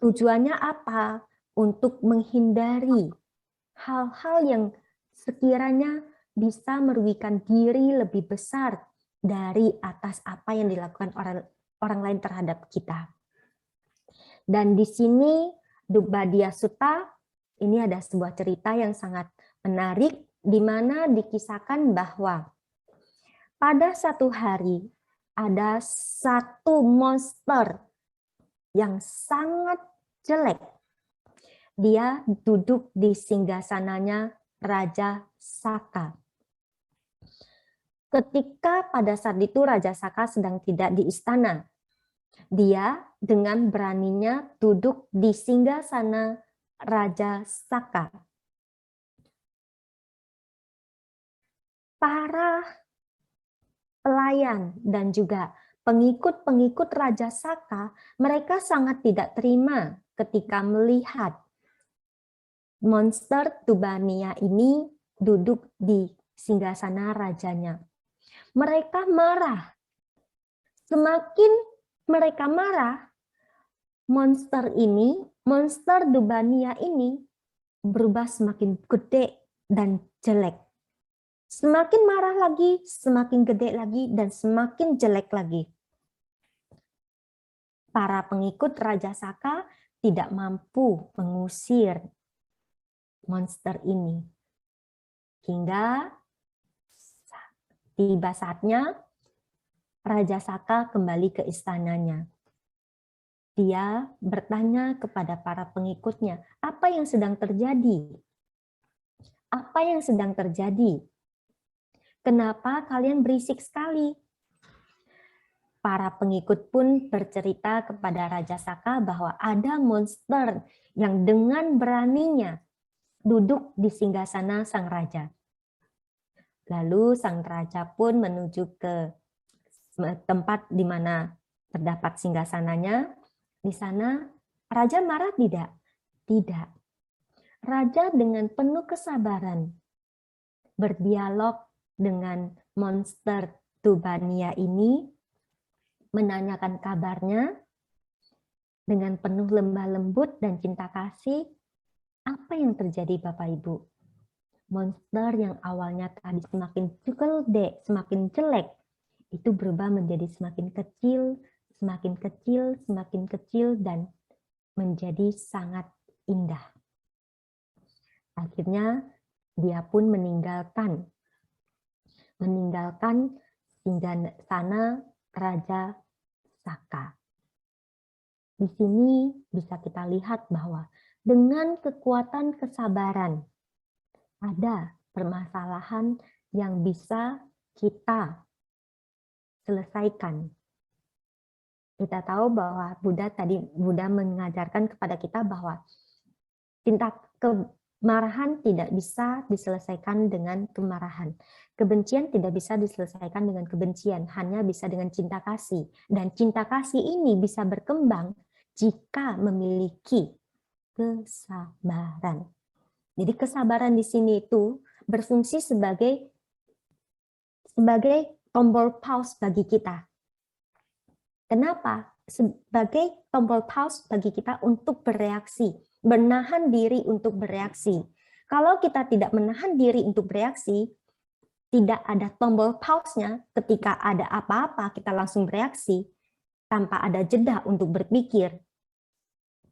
Tujuannya apa? Untuk menghindari hal-hal yang sekiranya bisa merugikan diri lebih besar dari atas apa yang dilakukan orang lain terhadap kita. Dan di sini Dubbadiya Sutta ini ada sebuah cerita yang sangat menarik di mana dikisahkan bahwa pada satu hari ada satu monster yang sangat jelek. Dia duduk di singgasananya Raja Saka. Ketika pada saat itu Raja Saka sedang tidak di istana, dia dengan beraninya duduk di singgasana Raja Saka. Para pelayan dan juga pengikut-pengikut Raja Saka, mereka sangat tidak terima ketika melihat monster Tubaniya ini duduk di singgasana rajanya. Mereka marah. Semakin mereka marah, monster Tubaniya ini berubah semakin gede dan jelek. Semakin marah lagi, semakin gede lagi, dan semakin jelek lagi. Para pengikut Raja Saka tidak mampu mengusir monster ini. Hingga tiba saatnya Raja Saka kembali ke istananya. Dia bertanya kepada para pengikutnya, apa yang sedang terjadi? Apa yang sedang terjadi? Kenapa kalian berisik sekali? Para pengikut pun bercerita kepada Raja Saka bahwa ada monster yang dengan beraninya duduk di singgasana sang raja. Lalu sang raja pun menuju ke tempat di mana terdapat singgasananya. Di sana raja marah tidak? Tidak. Raja dengan penuh kesabaran berdialog dengan monster Tubaniya ini, menanyakan kabarnya dengan penuh lemah lembut dan cinta kasih. Apa yang terjadi Bapak Ibu? Monster yang awalnya tadi semakin gede, semakin jelek, itu berubah menjadi semakin kecil, semakin kecil, semakin kecil, dan menjadi sangat indah. Akhirnya dia pun meninggalkan singgasana Raja Saka. Di sini bisa kita lihat bahwa dengan kekuatan kesabaran, ada permasalahan yang bisa kita selesaikan. Kita tahu bahwa Buddha mengajarkan kepada kita bahwa kemarahan tidak bisa diselesaikan dengan kemarahan. Kebencian tidak bisa diselesaikan dengan kebencian, hanya bisa dengan cinta kasih. Dan cinta kasih ini bisa berkembang jika memiliki kesabaran. Jadi kesabaran di sini itu berfungsi sebagai tombol pause bagi kita. Kenapa? sebagai tombol pause bagi kita untuk bereaksi, menahan diri untuk bereaksi. Kalau kita tidak menahan diri untuk bereaksi, tidak ada tombol pause-nya, ketika ada apa-apa kita langsung bereaksi, tanpa ada jeda untuk berpikir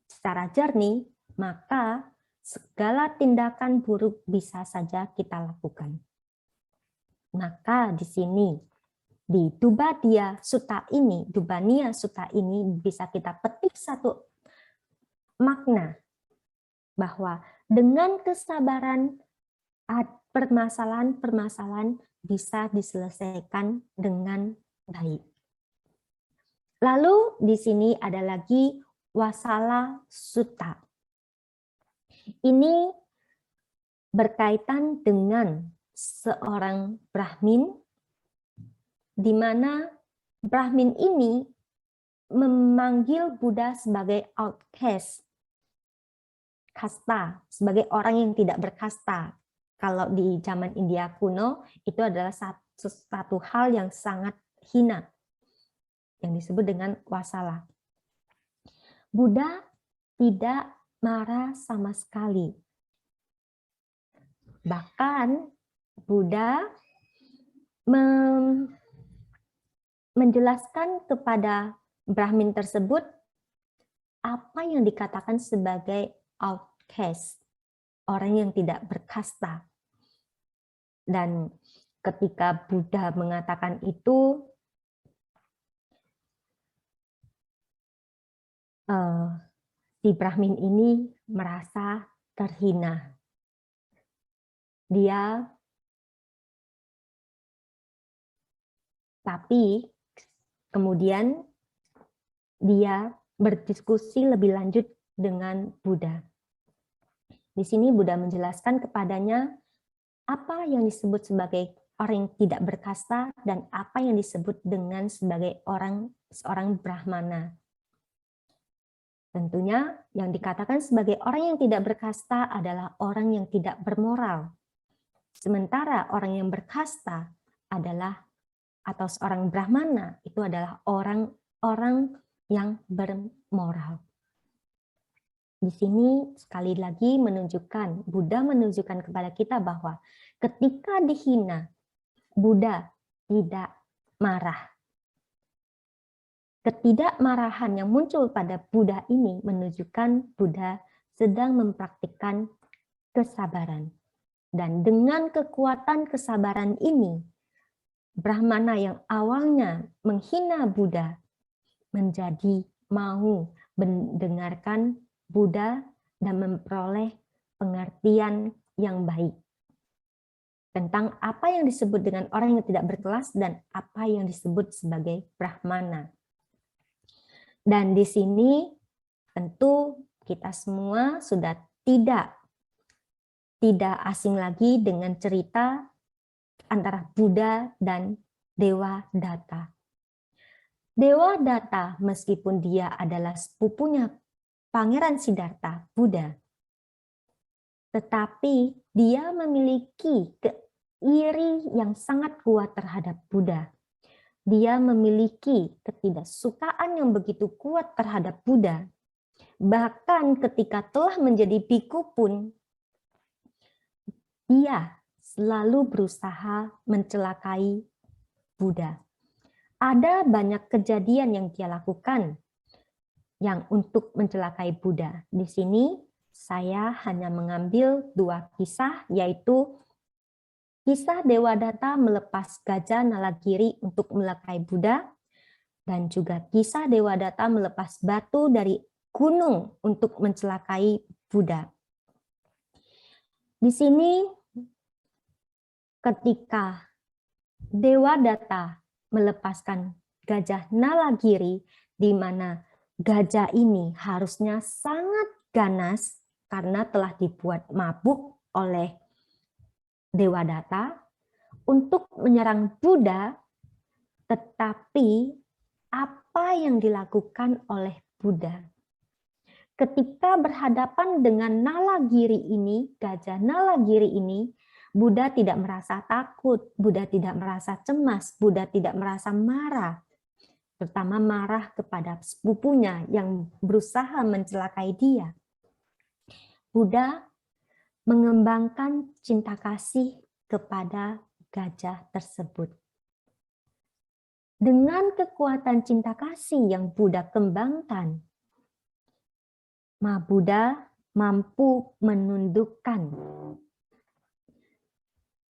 secara jernih, maka segala tindakan buruk bisa saja kita lakukan. Maka di sini, di Dubania Sutta ini bisa kita petik satu makna bahwa dengan kesabaran permasalahan-permasalahan bisa diselesaikan dengan baik. Lalu di sini ada lagi Wasala Sutta. Ini berkaitan dengan seorang Brahmin, di mana Brahmin ini memanggil Buddha sebagai outcast, kasta, sebagai orang yang tidak berkasta. Kalau di zaman India kuno, itu adalah satu hal yang sangat hina, yang disebut dengan wasala. Buddha tidak marah sama sekali. Bahkan Buddha menjelaskan kepada Brahmin tersebut apa yang dikatakan sebagai outcast, orang yang tidak berkasta. Dan ketika Buddha mengatakan itu, si Brahmin ini merasa terhina. Tapi kemudian dia berdiskusi lebih lanjut dengan Buddha. Di sini Buddha menjelaskan kepadanya apa yang disebut sebagai orang yang tidak berkasta dan apa yang disebut dengan sebagai seorang Brahmana. Tentunya yang dikatakan sebagai orang yang tidak berkasta adalah orang yang tidak bermoral. Sementara orang yang berkasta adalah, atau seorang Brahmana, itu adalah orang-orang yang bermoral. Di sini sekali lagi Buddha menunjukkan kepada kita bahwa ketika dihina, Buddha tidak marah. Ketidakmarahan yang muncul pada Buddha ini menunjukkan Buddha sedang mempraktikkan kesabaran. Dan dengan kekuatan kesabaran ini, Brahmana yang awalnya menghina Buddha menjadi mau mendengarkan Buddha dan memperoleh pengertian yang baik tentang apa yang disebut dengan orang yang tidak berkelas dan apa yang disebut sebagai Brahmana. Dan di sini tentu kita semua sudah tidak asing lagi dengan cerita antara Buddha dan Dewa Datta. Dewa Datta meskipun dia adalah sepupunya Pangeran Siddhartha, Buddha, tetapi dia memiliki iri yang sangat kuat terhadap Buddha. Dia memiliki ketidaksukaan yang begitu kuat terhadap Buddha. Bahkan ketika telah menjadi biku pun, dia selalu berusaha mencelakai Buddha. Ada banyak kejadian yang dia lakukan yang untuk mencelakai Buddha. Di sini saya hanya mengambil 2 kisah, yaitu kisah Dewa Datta melepas gajah Nalagiri untuk mencelakai Buddha, dan juga kisah Dewa Datta melepas batu dari gunung untuk mencelakai Buddha. Di sini ketika Dewa Datta melepaskan gajah Nalagiri, di mana gajah ini harusnya sangat ganas karena telah dibuat mabuk oleh Dewa Datta untuk menyerang Buddha, tetapi apa yang dilakukan oleh Buddha? Ketika berhadapan dengan Nalagiri ini, gajah Nalagiri ini, Buddha tidak merasa takut, Buddha tidak merasa cemas, Buddha tidak merasa marah. terutama marah kepada sepupunya yang berusaha mencelakai dia. Buddha mengembangkan cinta kasih kepada gajah tersebut. Dengan kekuatan cinta kasih yang Buddha kembangkan, Buddha mampu menundukkan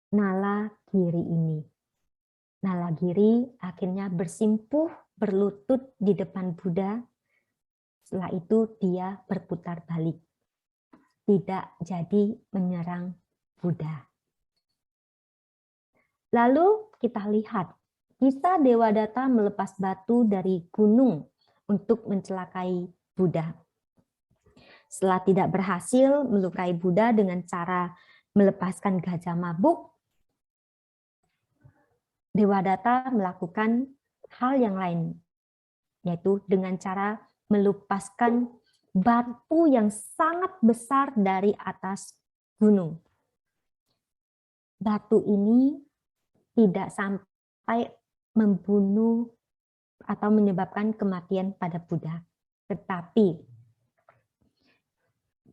Nalagiri ini. Nalagiri akhirnya bersimpuh, berlutut di depan Buddha. Setelah itu dia berputar balik. Tidak jadi menyerang Buddha. Lalu kita lihat, kisah Dewadatta melepas batu dari gunung untuk mencelakai Buddha. Setelah tidak berhasil melukai Buddha dengan cara melepaskan gajah mabuk, Dewadatta melakukan hal yang lain, yaitu dengan cara melepaskan batu yang sangat besar dari atas gunung. Batu ini tidak sampai membunuh atau menyebabkan kematian pada Buddha, tetapi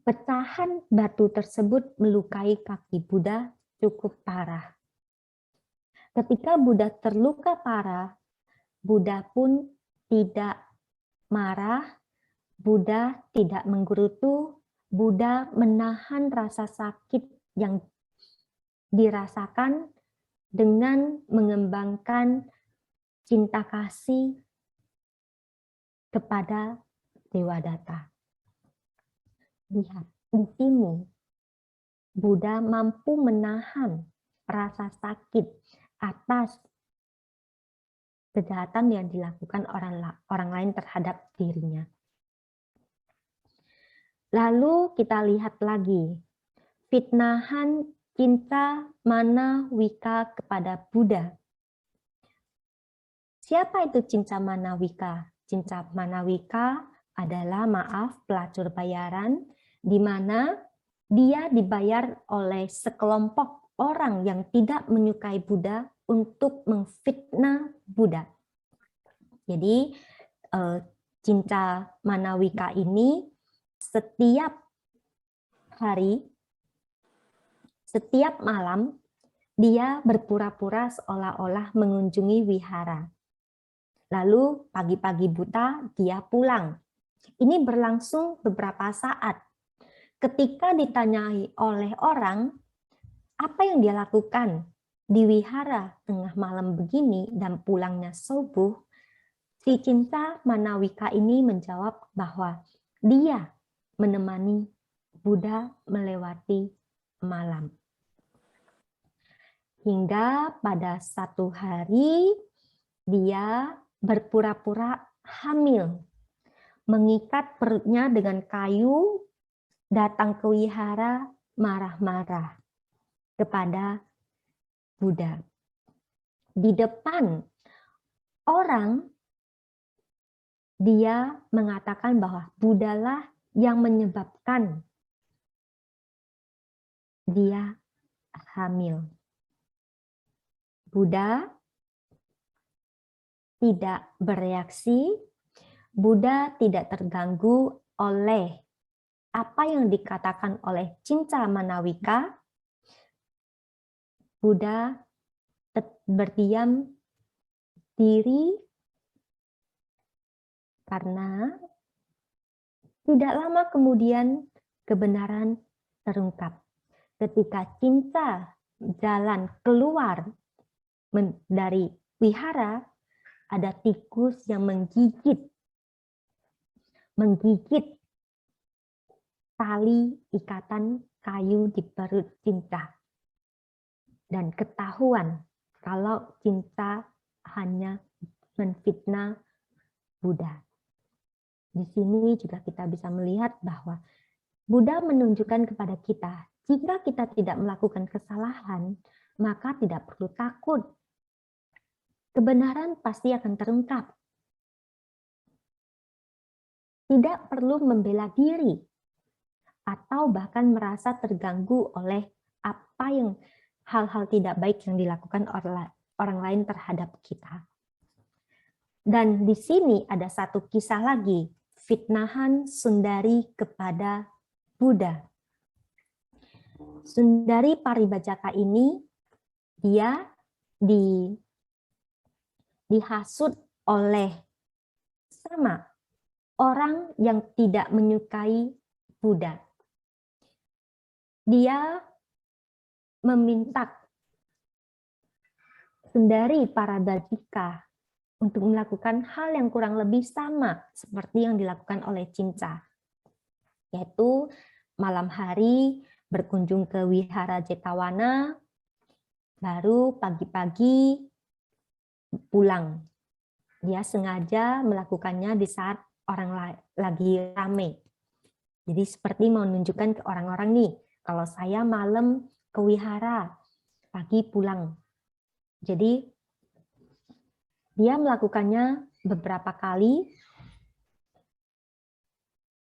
pecahan batu tersebut melukai kaki Buddha cukup parah. Ketika Buddha terluka parah, Buddha pun tidak marah, Buddha tidak menggerutu, Buddha menahan rasa sakit yang dirasakan dengan mengembangkan cinta kasih kepada Dewadatta. Lihat, di sini Buddha mampu menahan rasa sakit atas kejahatan yang dilakukan orang lain terhadap dirinya. Lalu kita lihat lagi, fitnahan cinta mana wika kepada Buddha. Siapa itu cinta mana wika? Cinta mana wika adalah pelacur bayaran, di mana dia dibayar oleh sekelompok orang yang tidak menyukai Buddha untuk memfitnah Buddha. Jadi cinta manawika ini setiap hari, setiap malam dia berpura-pura seolah-olah mengunjungi wihara. Lalu pagi-pagi buta dia pulang. Ini berlangsung beberapa saat. Ketika ditanyai oleh orang, apa yang dia lakukan di wihara tengah malam begini dan pulangnya subuh, si cinta manawika ini menjawab bahwa dia menemani Buddha melewati malam. Hingga pada satu hari dia berpura-pura hamil, mengikat perutnya dengan kayu, datang ke wihara marah-marah kepada Buddha. Di depan orang, dia mengatakan bahwa Buddha lah yang menyebabkan dia hamil. Buddha tidak bereaksi, Buddha tidak terganggu oleh apa yang dikatakan oleh cinta manawika. Buddha berdiam diri karena tidak lama kemudian kebenaran terungkap. Ketika cinta jalan keluar dari wihara, ada tikus yang menggigit tali ikatan kayu di perut cinta. Dan ketahuan kalau cinta hanya menfitnah Buddha. Di sini juga kita bisa melihat bahwa Buddha menunjukkan kepada kita, jika kita tidak melakukan kesalahan, maka tidak perlu takut. Kebenaran pasti akan terungkap. Tidak perlu membela diri atau bahkan merasa terganggu oleh apa yang hal-hal tidak baik yang dilakukan orang lain terhadap kita. Dan di sini ada satu kisah lagi, fitnahan Sundari kepada Buddha. Sundari Paribajaka ini dia dihasut oleh sama orang yang tidak menyukai Buddha. Dia meminta Sundari Paribajaka untuk melakukan hal yang kurang lebih sama seperti yang dilakukan oleh Cinca, yaitu malam hari berkunjung ke Wihara Jetawana, baru pagi-pagi pulang. Dia sengaja melakukannya di saat orang lagi rame. Jadi seperti mau menunjukkan ke orang-orang nih, kalau saya malam ke wihara, pagi pulang. Jadi dia melakukannya beberapa kali,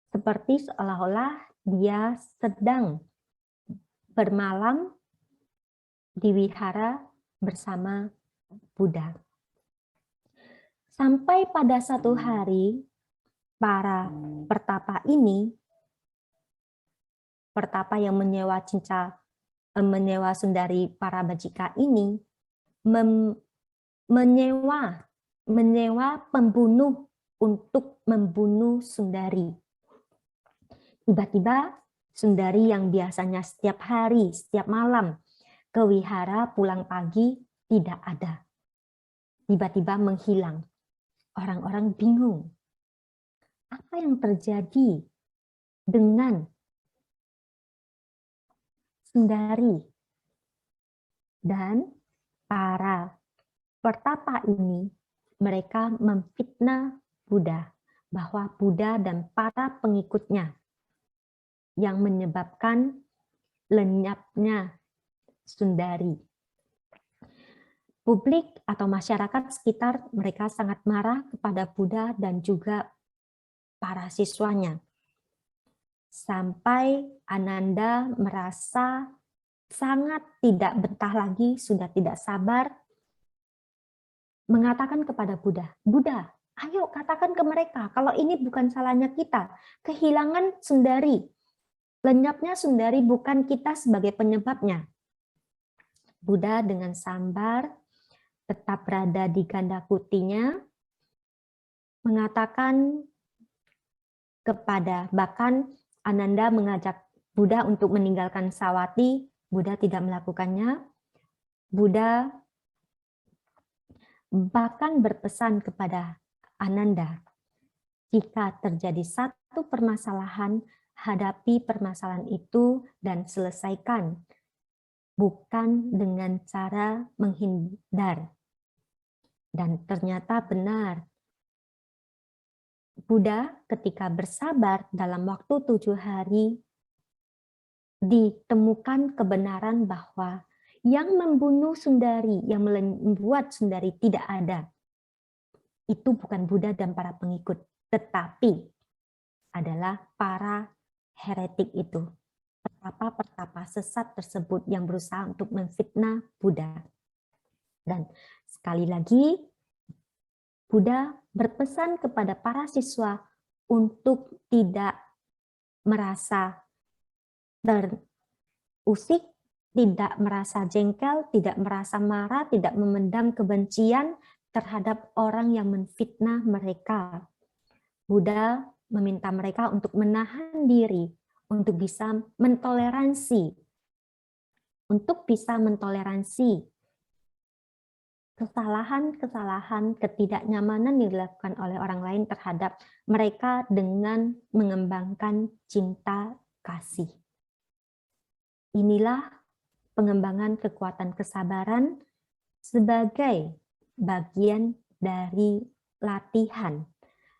seperti seolah-olah dia sedang bermalam di wihara bersama Buddha. Sampai pada satu hari, para pertapa ini, pertapa yang menyewa Sundari Paribajaka ini, menyewa pembunuh untuk membunuh Sundari. Tiba-tiba Sundari yang biasanya setiap hari, setiap malam ke wihara pulang pagi tidak ada. Tiba-tiba menghilang. Orang-orang bingung. Apa yang terjadi dengan Sundari? Dan para pertapa ini, mereka memfitnah Buddha, bahwa Buddha dan para pengikutnya yang menyebabkan lenyapnya Sundari. Publik atau masyarakat sekitar mereka sangat marah kepada Buddha dan juga para siswanya. Sampai Ananda merasa sangat tidak betah lagi, sudah tidak sabar, mengatakan kepada Buddha, Buddha, ayo katakan ke mereka kalau ini bukan salahnya kita, kehilangan Sundari, lenyapnya Sundari bukan kita sebagai penyebabnya. Buddha dengan sabar tetap berada di ganda kutinya, mengatakan kepada, bahkan Ananda mengajak Buddha untuk meninggalkan Sawati, Buddha tidak melakukannya. Buddha bahkan berpesan kepada Ananda, jika terjadi satu permasalahan, hadapi permasalahan itu dan selesaikan, bukan dengan cara menghindar. Dan ternyata benar, Buddha ketika bersabar dalam waktu 7 hari, ditemukan kebenaran bahwa yang membunuh Sundari, yang membuat Sundari tidak ada, itu bukan Buddha dan para pengikut, tetapi adalah para heretik itu, pertapa-pertapa sesat tersebut yang berusaha untuk memfitnah Buddha. Dan sekali lagi, Buddha berpesan kepada para siswa untuk tidak merasa terusik, tidak merasa jengkel, tidak merasa marah, tidak memendam kebencian terhadap orang yang menfitnah mereka. Buddha meminta mereka untuk menahan diri, untuk bisa mentoleransi, kesalahan-kesalahan, ketidaknyamanan yang dilakukan oleh orang lain terhadap mereka dengan mengembangkan cinta kasih. Inilah pengembangan kekuatan kesabaran sebagai bagian dari latihan,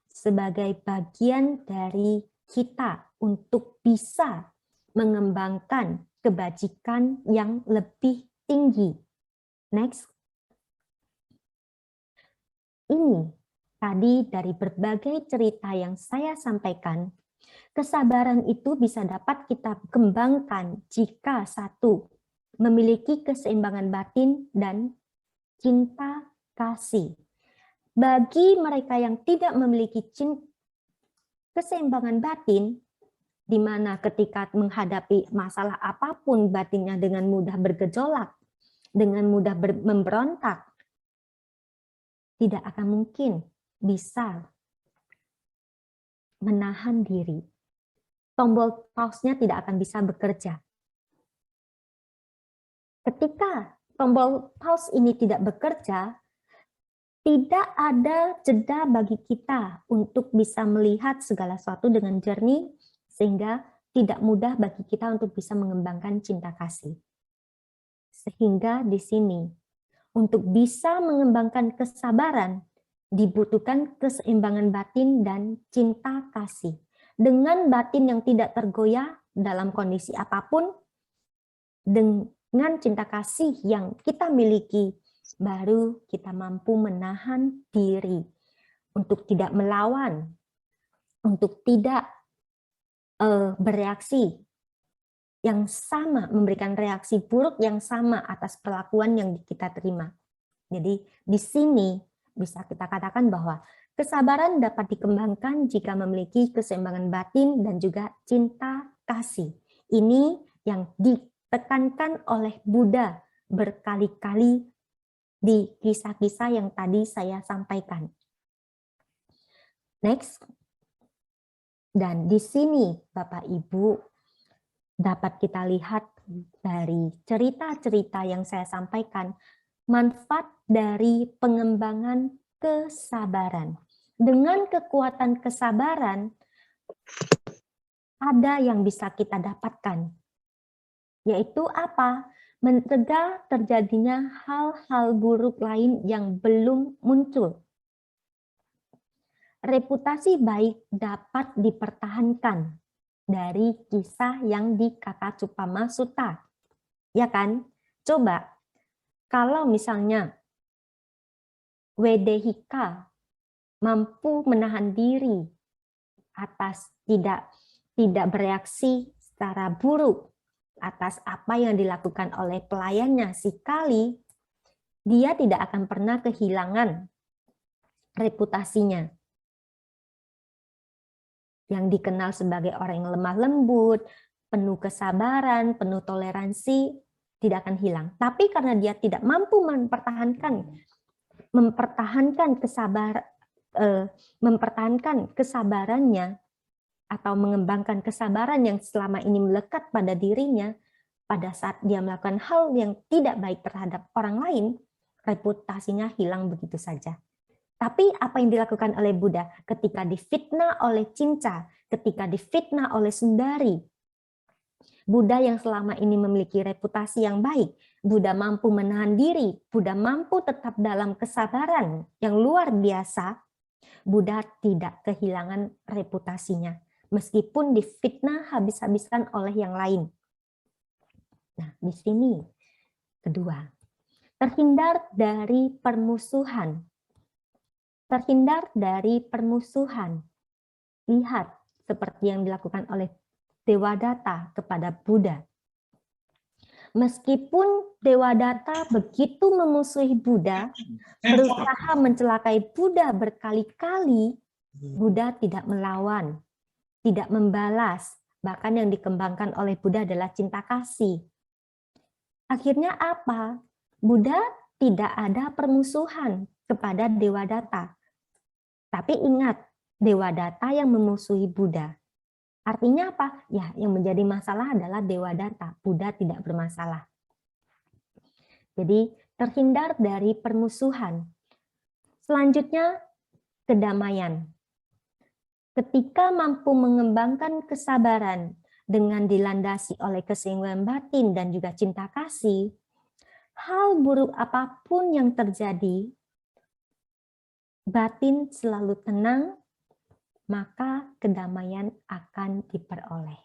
sebagai bagian dari kita untuk bisa mengembangkan kebajikan yang lebih tinggi. Next. Ini tadi dari berbagai cerita yang saya sampaikan, kesabaran itu bisa dapat kita kembangkan jika satu, memiliki keseimbangan batin dan cinta kasih. bagi mereka yang tidak memiliki keseimbangan batin, di mana ketika menghadapi masalah apapun batinnya dengan mudah bergejolak, dengan mudah memberontak, tidak akan mungkin bisa menahan diri. Tombol pause-nya tidak akan bisa bekerja. Ketika tombol pause ini tidak bekerja, tidak ada jeda bagi kita untuk bisa melihat segala sesuatu dengan jernih, sehingga tidak mudah bagi kita untuk bisa mengembangkan cinta kasih. Sehingga di sini, untuk bisa mengembangkan kesabaran, dibutuhkan keseimbangan batin dan cinta kasih. Dengan batin yang tidak tergoyah dalam kondisi apapun, dengan cinta kasih yang kita miliki, baru kita mampu menahan diri untuk tidak melawan, untuk tidak bereaksi yang sama, memberikan reaksi buruk yang sama atas perlakuan yang kita terima. Jadi di sini bisa kita katakan bahwa kesabaran dapat dikembangkan jika memiliki keseimbangan batin dan juga cinta kasih. Ini yang ditekankan oleh Buddha berkali-kali di kisah-kisah yang tadi saya sampaikan. Next. Dan di sini Bapak Ibu dapat kita lihat dari cerita-cerita yang saya sampaikan, manfaat dari pengembangan kesabaran. Dengan kekuatan kesabaran, ada yang bisa kita dapatkan. Yaitu apa? Mencegah terjadinya hal-hal buruk lain yang belum muncul. Reputasi baik dapat dipertahankan dari kisah yang di Kakacupama Sutta. Ya kan? Coba, kalau misalnya Wedehika mampu menahan diri atas tidak bereaksi secara buruk atas apa yang dilakukan oleh pelayannya si Kali, dia tidak akan pernah kehilangan reputasinya yang dikenal sebagai orang yang lemah lembut, penuh kesabaran, penuh toleransi, tidak akan hilang. Tapi karena dia tidak mampu mempertahankan kesabarannya atau mengembangkan kesabaran yang selama ini melekat pada dirinya, pada saat dia melakukan hal yang tidak baik terhadap orang lain, reputasinya hilang begitu saja. Tapi apa yang dilakukan oleh Buddha ketika difitnah oleh Cinca, ketika difitnah oleh Sundari, Buddha yang selama ini memiliki reputasi yang baik, Buddha mampu menahan diri, Buddha mampu tetap dalam kesabaran yang luar biasa, Buddha tidak kehilangan reputasinya, meskipun difitnah habis-habisan oleh yang lain. Nah, di sini kedua, terhindar dari permusuhan. Terhindar dari permusuhan. Lihat seperti yang dilakukan oleh Dewadatta kepada Buddha. Meskipun Dewadatta begitu memusuhi Buddha, berusaha mencelakai Buddha berkali-kali, Buddha tidak melawan, tidak membalas. Bahkan yang dikembangkan oleh Buddha adalah cinta kasih. Akhirnya apa? Buddha tidak ada permusuhan kepada Dewadatta. Tapi ingat, Dewadatta yang memusuhi Buddha. Artinya apa? Ya, yang menjadi masalah adalah Dewadatta. Buddha tidak bermasalah. Jadi, terhindar dari permusuhan. Selanjutnya, kedamaian. Ketika mampu mengembangkan kesabaran dengan dilandasi oleh keseimbangan batin dan juga cinta kasih, hal buruk apapun yang terjadi, batin selalu tenang, maka kedamaian akan diperoleh.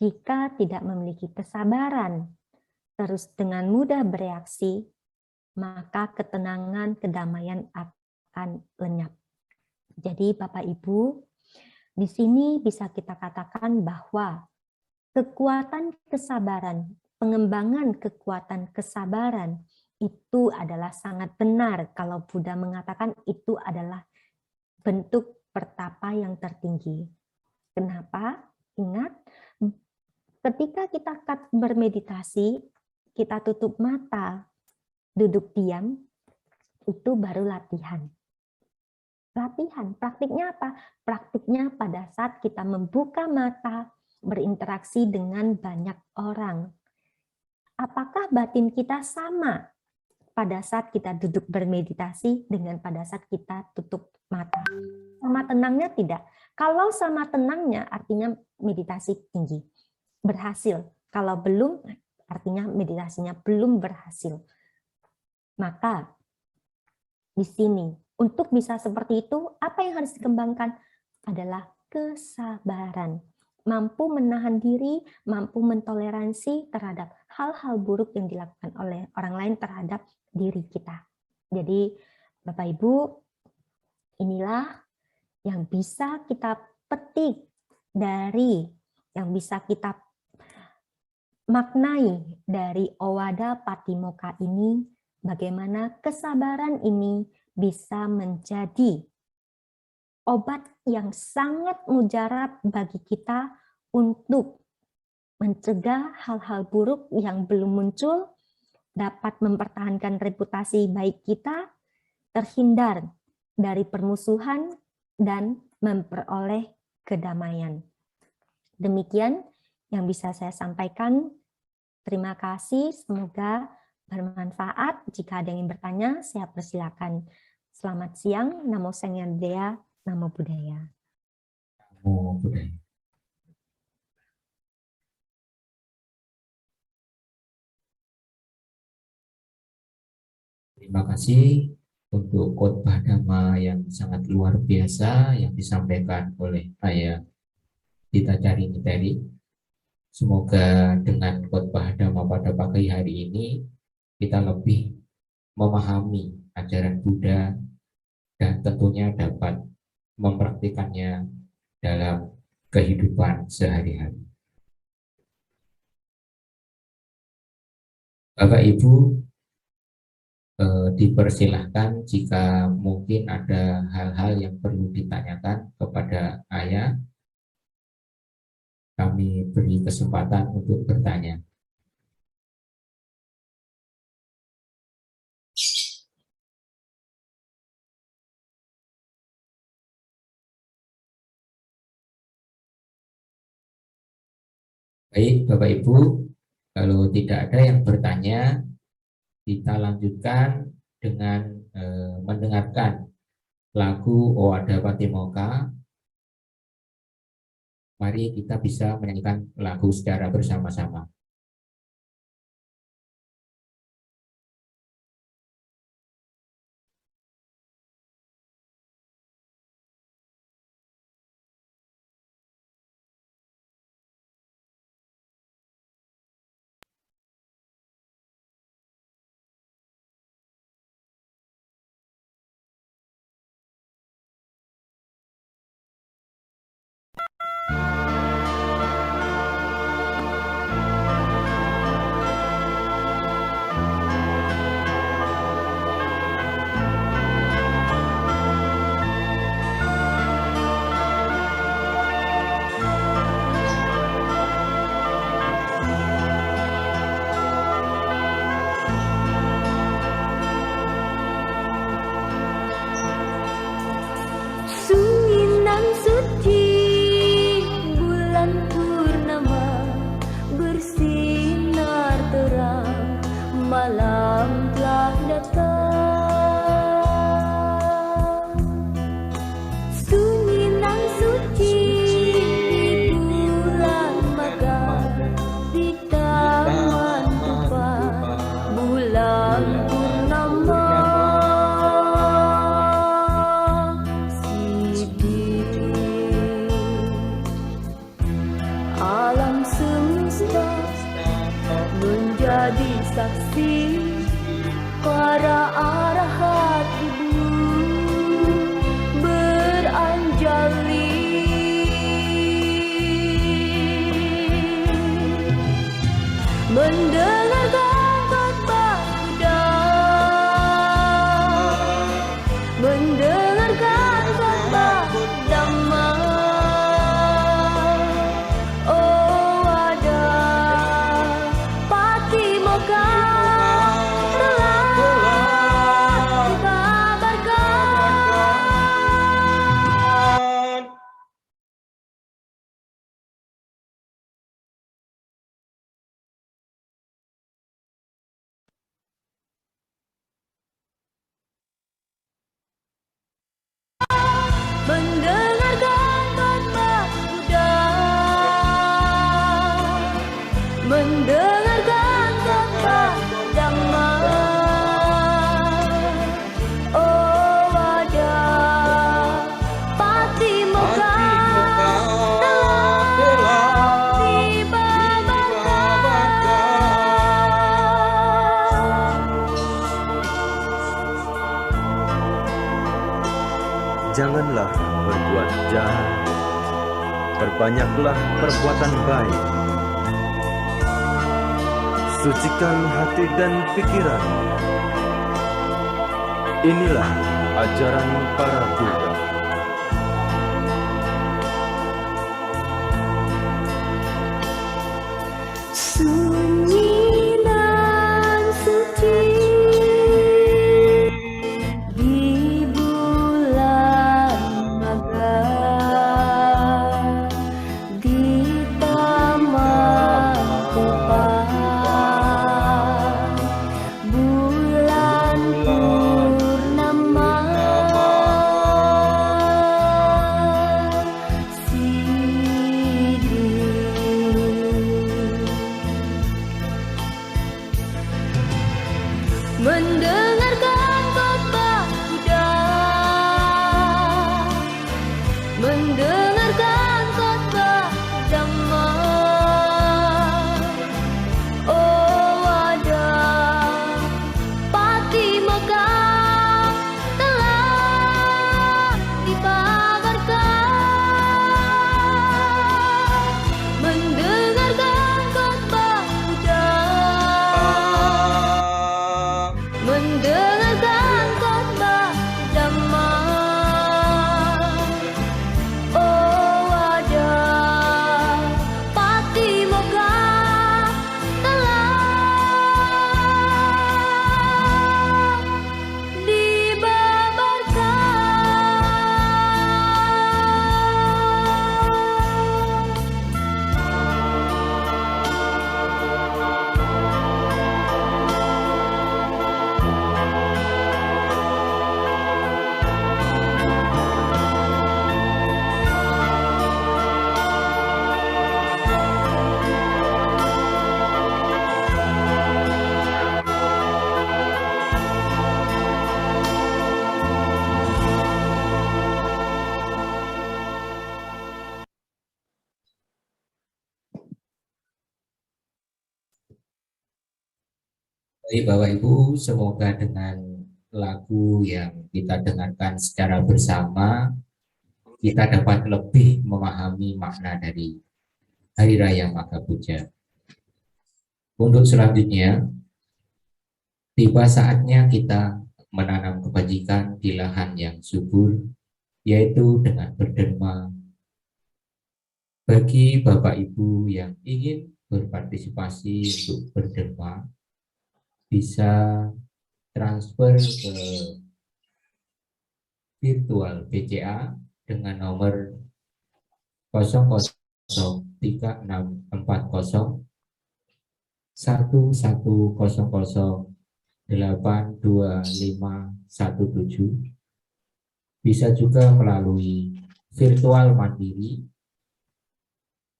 Jika tidak memiliki kesabaran, terus dengan mudah bereaksi, maka ketenangan, kedamaian akan lenyap. Jadi Bapak Ibu, di sini bisa kita katakan bahwa kekuatan kesabaran, pengembangan kekuatan kesabaran itu adalah sangat benar kalau Buddha mengatakan itu adalah bentuk pertapa yang tertinggi. Kenapa? Ingat, ketika kita bermeditasi, kita tutup mata, duduk diam, itu baru latihan. Latihan, praktiknya apa? Praktiknya pada saat kita membuka mata, berinteraksi dengan banyak orang. Apakah batin kita sama pada saat kita duduk bermeditasi dengan pada saat kita tutup mata? Sama tenangnya tidak. Kalau sama tenangnya artinya meditasi tinggi, berhasil. Kalau belum, artinya meditasinya belum berhasil. Maka di sini untuk bisa seperti itu, apa yang harus dikembangkan adalah kesabaran. Mampu menahan diri, mampu mentoleransi terhadap hal-hal buruk yang dilakukan oleh orang lain terhadap diri kita. Jadi, Bapak Ibu, inilah yang bisa kita petik dari, yang bisa kita maknai dari Owada Patimokkha ini, bagaimana kesabaran ini bisa menjadi obat yang sangat mujarab bagi kita untuk mencegah hal-hal buruk yang belum muncul, dapat mempertahankan reputasi baik kita, terhindar dari permusuhan, dan memperoleh kedamaian. Demikian yang bisa saya sampaikan. Terima kasih, semoga bermanfaat. Jika ada yang ingin bertanya, saya persilakan. Selamat siang, Namo Sangya Budaya, Namo Buddhaya. Namo Buddhaya. Terima kasih untuk khotbah Dhamma yang sangat luar biasa yang disampaikan oleh Ayah Tita Carini tadi. Semoga dengan khotbah Dhamma pada pagi hari ini kita lebih memahami ajaran Buddha dan tentunya dapat mempraktikannya dalam kehidupan sehari-hari. Bapak Ibu, dipersilahkan jika mungkin ada hal-hal yang perlu ditanyakan kepada Ayah, kami beri kesempatan untuk bertanya. Baik, Bapak Ibu, kalau tidak ada yang bertanya, kita lanjutkan dengan mendengarkan lagu Owada Patimokkha. Mari kita bisa menyanyikan lagu secara bersama-sama. Mendengarkan khotbah Buddha. mendengarkan khotbah Dhamma. Oh wajah Pati Mekah telah dibabarkan. Janganlah berbuat jahat, perbanyaklah perbuatan baik. Sucikan hati dan pikiran. Inilah ajaran para Buddha. Sunyi dan suci di bulan magar di taman Kupang, bulan purnama mendengarkan khotbah Buddha, mendengarkan khotbah Dhamma. Oh wajah Pati Mekah telah dibabarkan, mendengarkan khotbah Buddha, mendengarkan khotbah Dhamma. Oh wajah Pati Mekah telah dibabarkan. Baik Bapak Ibu, semoga dengan lagu yang kita dengarkan secara bersama, kita dapat lebih memahami makna dari Hari Raya Maga Puja. Untuk selanjutnya, tiba saatnya kita menanam kebajikan di lahan yang subur, yaitu dengan berderma. Bagi Bapak Ibu yang ingin berpartisipasi untuk berderma, bisa transfer ke virtual BCA dengan nomor 003640 1100 82517. Bisa juga melalui virtual mandiri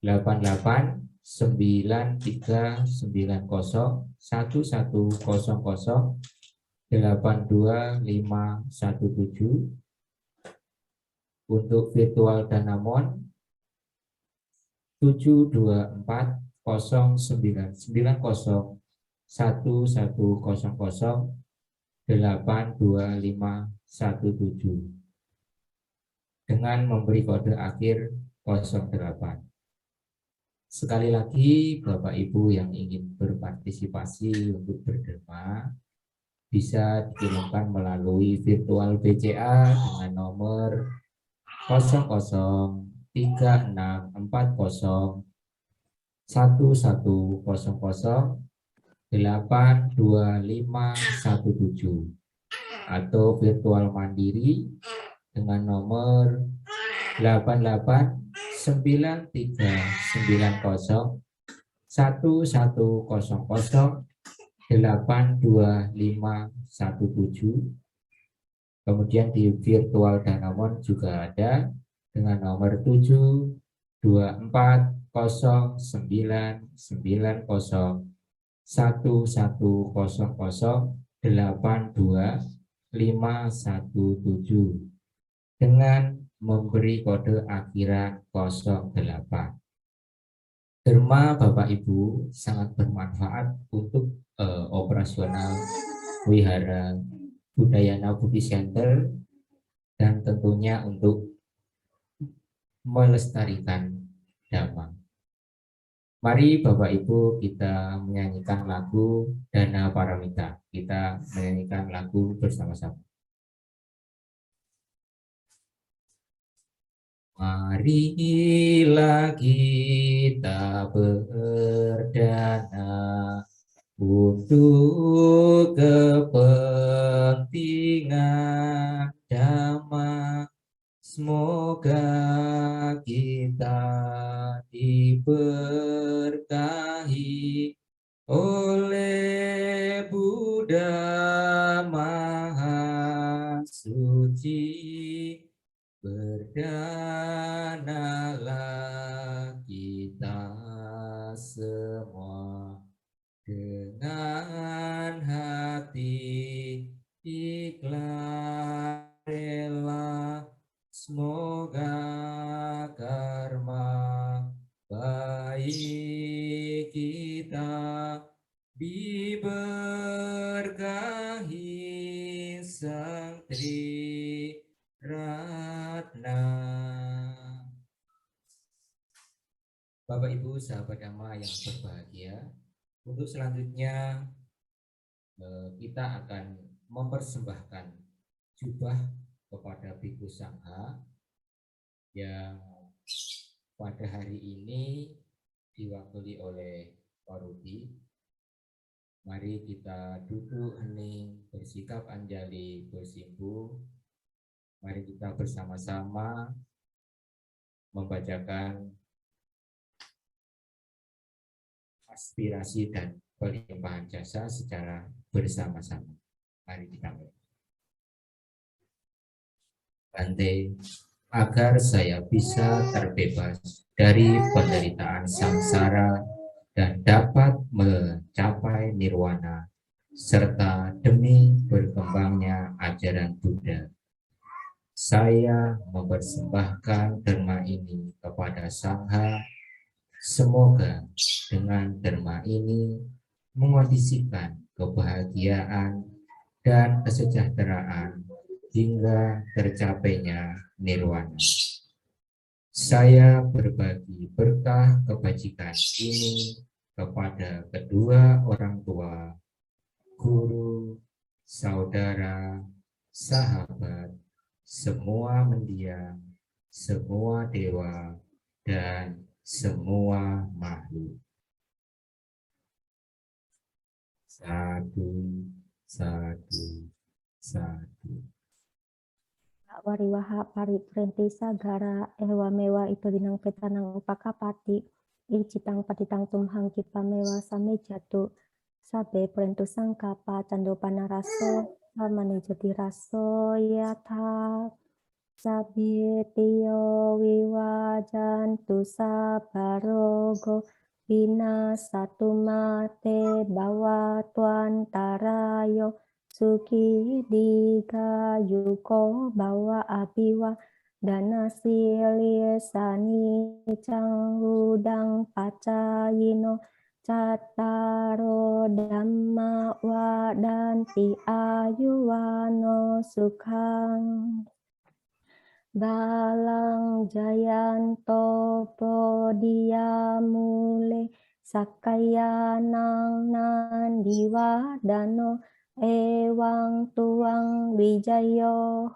8893901100 82517. Untuk virtual Danamon 72409901100 82517 dengan memberi kode akhir 08. Sekali lagi, Bapak Ibu yang ingin berpartisipasi untuk berderma bisa dikirimkan melalui virtual BCA dengan nomor 003640 1100 82517 atau virtual mandiri dengan nomor 889390 1100 82517. Kemudian di virtual Danamon juga ada dengan nomor 724 dengan memberi kode akhirat 08. Derma Bapak Ibu sangat bermanfaat untuk operasional Wihara Budayana Bukti Center dan tentunya untuk melestarikan Dhamma. Mari Bapak Ibu kita menyanyikan lagu Dana Paramita. Kita menyanyikan lagu bersama-sama. Marilah kita berdana untuk kepentingan Dhamma. Semoga kita diberkahi oleh Buddha Maha Suci. Berdanalah kita semua dengan hati ikhlas rela. Semoga karma baik kita diberkahi Sang Tri Ratna. Bapak Ibu sahabat Dhamma yang berbahagia, untuk selanjutnya kita akan mempersembahkan jubah kepada Bhikkhu Sangha yang pada hari ini diwakili oleh Pak Rudi. Mari kita duduk hening, bersikap anjali, bersimpuh. Mari kita bersama-sama membacakan aspirasi dan pelimpahan jasa secara bersama-sama. Mari kita mulai. Bante, agar saya bisa terbebas dari penderitaan samsara dan dapat mencapai nirwana, serta demi berkembangnya ajaran Buddha. Saya mempersembahkan derma ini kepada Sangha. Semoga dengan derma ini mengondisikan kebahagiaan dan kesejahteraan hingga tercapainya nirwana. Saya berbagi berkah kebajikan ini kepada kedua orang tua, guru, saudara, sahabat, semua mendiang, semua dewa, dan semua makhluk. Satu, satu, satu. Wariwaha pariprenti sagara ewa mewa itu dinang petanang upakapati icitang patitang tumhang kipamewa same jatu sabe prentu sangkapa cando panaraso samane jati raso yatha sabi tiyo wiwajantu sabarogo bina satu mate bawa tuan tarayo suki diga yuko bawa abiwa dana sili sani canggudang pacayino cataro dhamma wadanti ayuwano sukhang balang jayanto bodhiyamule sakayanang nandiwadano ewang tuang wijayo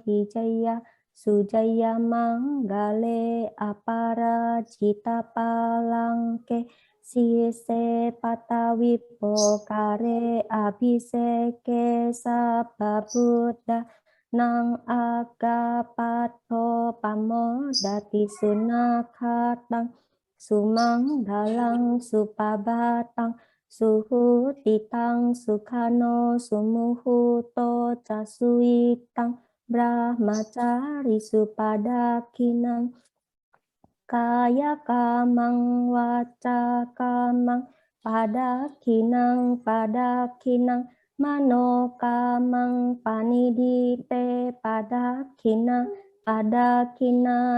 hijaya sujaya manggale apara cita palangke sise patawipo kare abhiseke sabba buddha nang agapato pamodati sunakhatang sumang dalang supabatang suhu titang sukhano sumuhuto casuitang brahmacari supadakinang kaya kamang waca kamang padakinang mano kamang panidite padakina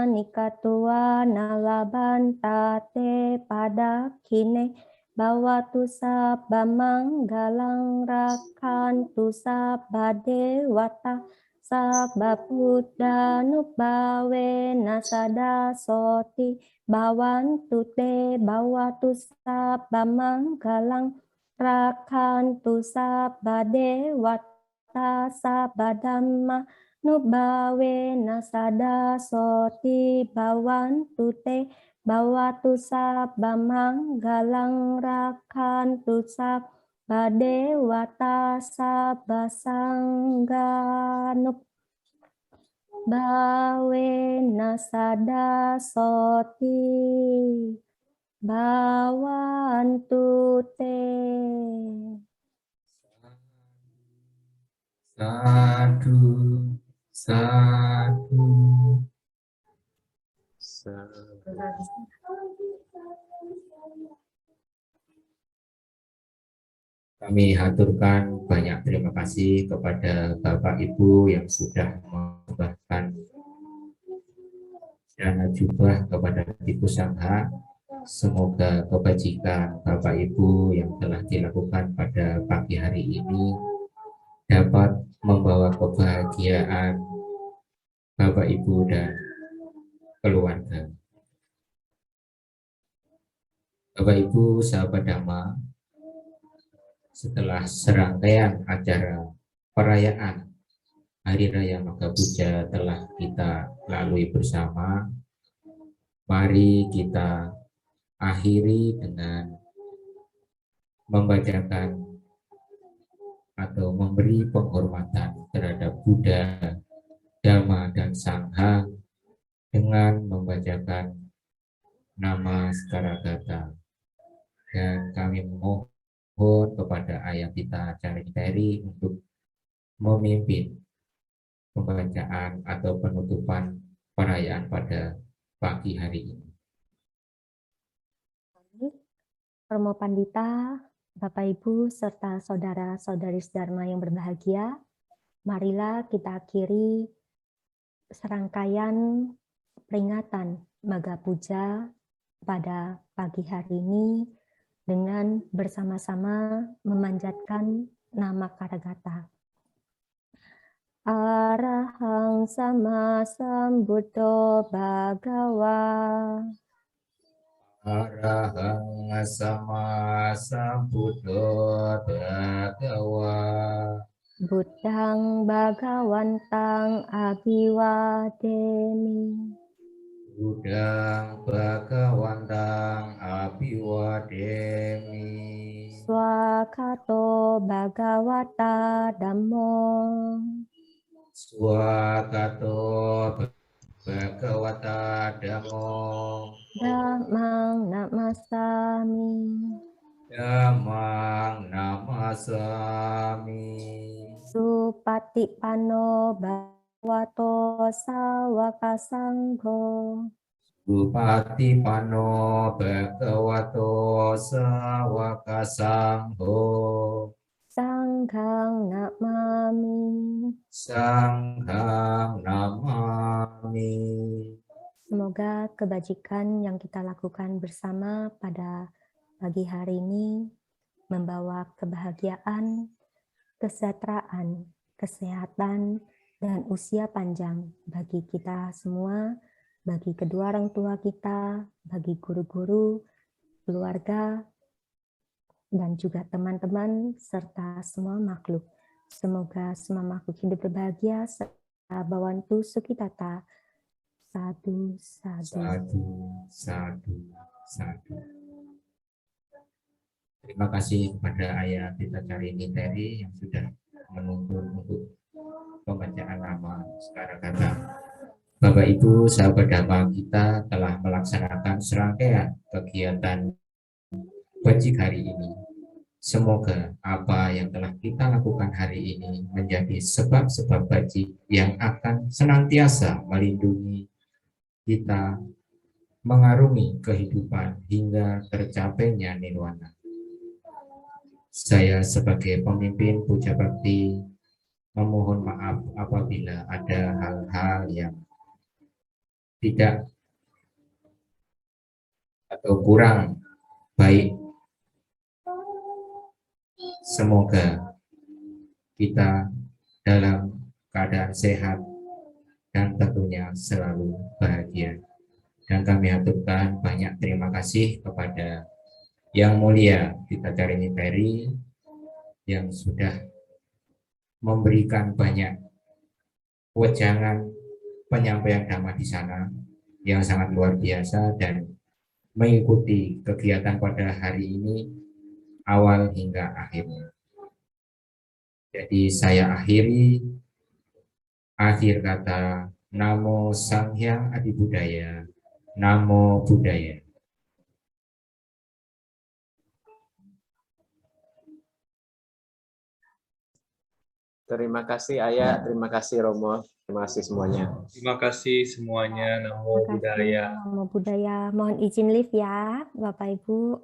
nikatua nalabantate padakine bawatu sabba manggalang rakantu sabba dewata sabba buddha nubbawe nasada soti bawantu te bawatu sabba manggalang rakantu sabba dewata sabba dhamma nubbawe nasada soti bawantu te bawatu sabba manggalang rakantu sabba dewata sabba sangga nubbawe nasada soti bawantu te. Sadu, sadu. Kami haturkan banyak terima kasih kepada Bapak Ibu yang sudah mempersembahkan dana jubah kepada Ibu Sangha. Semoga kebajikan Bapak Ibu yang telah dilakukan pada pagi hari ini dapat membawa kebahagiaan Bapak Ibu dan keluarga. Bapak Ibu sahabat Dhamma, setelah serangkaian acara perayaan Hari Raya Magha Puja telah kita lalui bersama, mari kita akhiri dengan membacakan atau memberi penghormatan terhadap Buddha, Dhamma, dan Sangha dengan membacakan nama Skaragata. Dan kami memohon kepada Ayah Tita Caringteri untuk memimpin pembacaan atau penutupan perayaan pada pagi hari ini. Romo Pandita, Bapak Ibu serta saudara-saudari Dharma yang berbahagia, marilah kita akhiri serangkaian peringatan Magha Puja pada pagi hari ini dengan bersama-sama memanjatkan nama Karagata. Arahang sama sambuddho bhagawa. Arahang sama sambuddho bhagawa. Buddhang bhagawantang abhiwademi. Buddhang bhagawantang abhiwademi. Swakato bhagavata dhammo. Swakato bhagavata dhammo. Dhammang namasami. Dhammang namasami. Supatipanno bhagavato sawaka sangho. Supatipanno bhagavato sawaka sangho. Sanghang namami. Sanghang namami. Semoga kebajikan yang kita lakukan bersama pada pagi hari ini membawa kebahagiaan, kesejahteraan, kesehatan, dan usia panjang bagi kita semua, bagi kedua orang tua kita, bagi guru-guru, keluarga, dan juga teman-teman, serta semua makhluk. Semoga semua makhluk hidup berbahagia, serta bawantu sukitata. Sadu, sadu. Sadu, sadu, sadu. Terima kasih kepada Ayah Tita Caringteri yang sudah menuntun untuk pembacaan nama Skaragata. Bapak Ibu sahabat Dhamma, kita telah melaksanakan serangkaian kegiatan bajik hari ini. Semoga apa yang telah kita lakukan hari ini menjadi sebab-sebab bajik yang akan senantiasa melindungi kita, mengarungi kehidupan hingga tercapainya nirwana. Saya sebagai pemimpin puja bakti memohon maaf apabila ada hal-hal yang tidak atau kurang baik. Semoga kita dalam keadaan sehat dan tentunya selalu bahagia. Dan kami aturkan banyak terima kasih kepada Yang Mulia Tita Carini Peri yang sudah memberikan banyak wejangan penyampaian dhamma di sana yang sangat luar biasa dan mengikuti kegiatan pada hari ini awal hingga akhirnya. Jadi saya akhir kata Namo Sang Hyang Adi Budaya, Namo Buddhaya. Terima kasih Ayah, terima kasih Romo, terima kasih semuanya. Terima kasih semuanya. Namo Buddhaya. Namo Buddhaya. Mohon izin live ya, Bapak Ibu.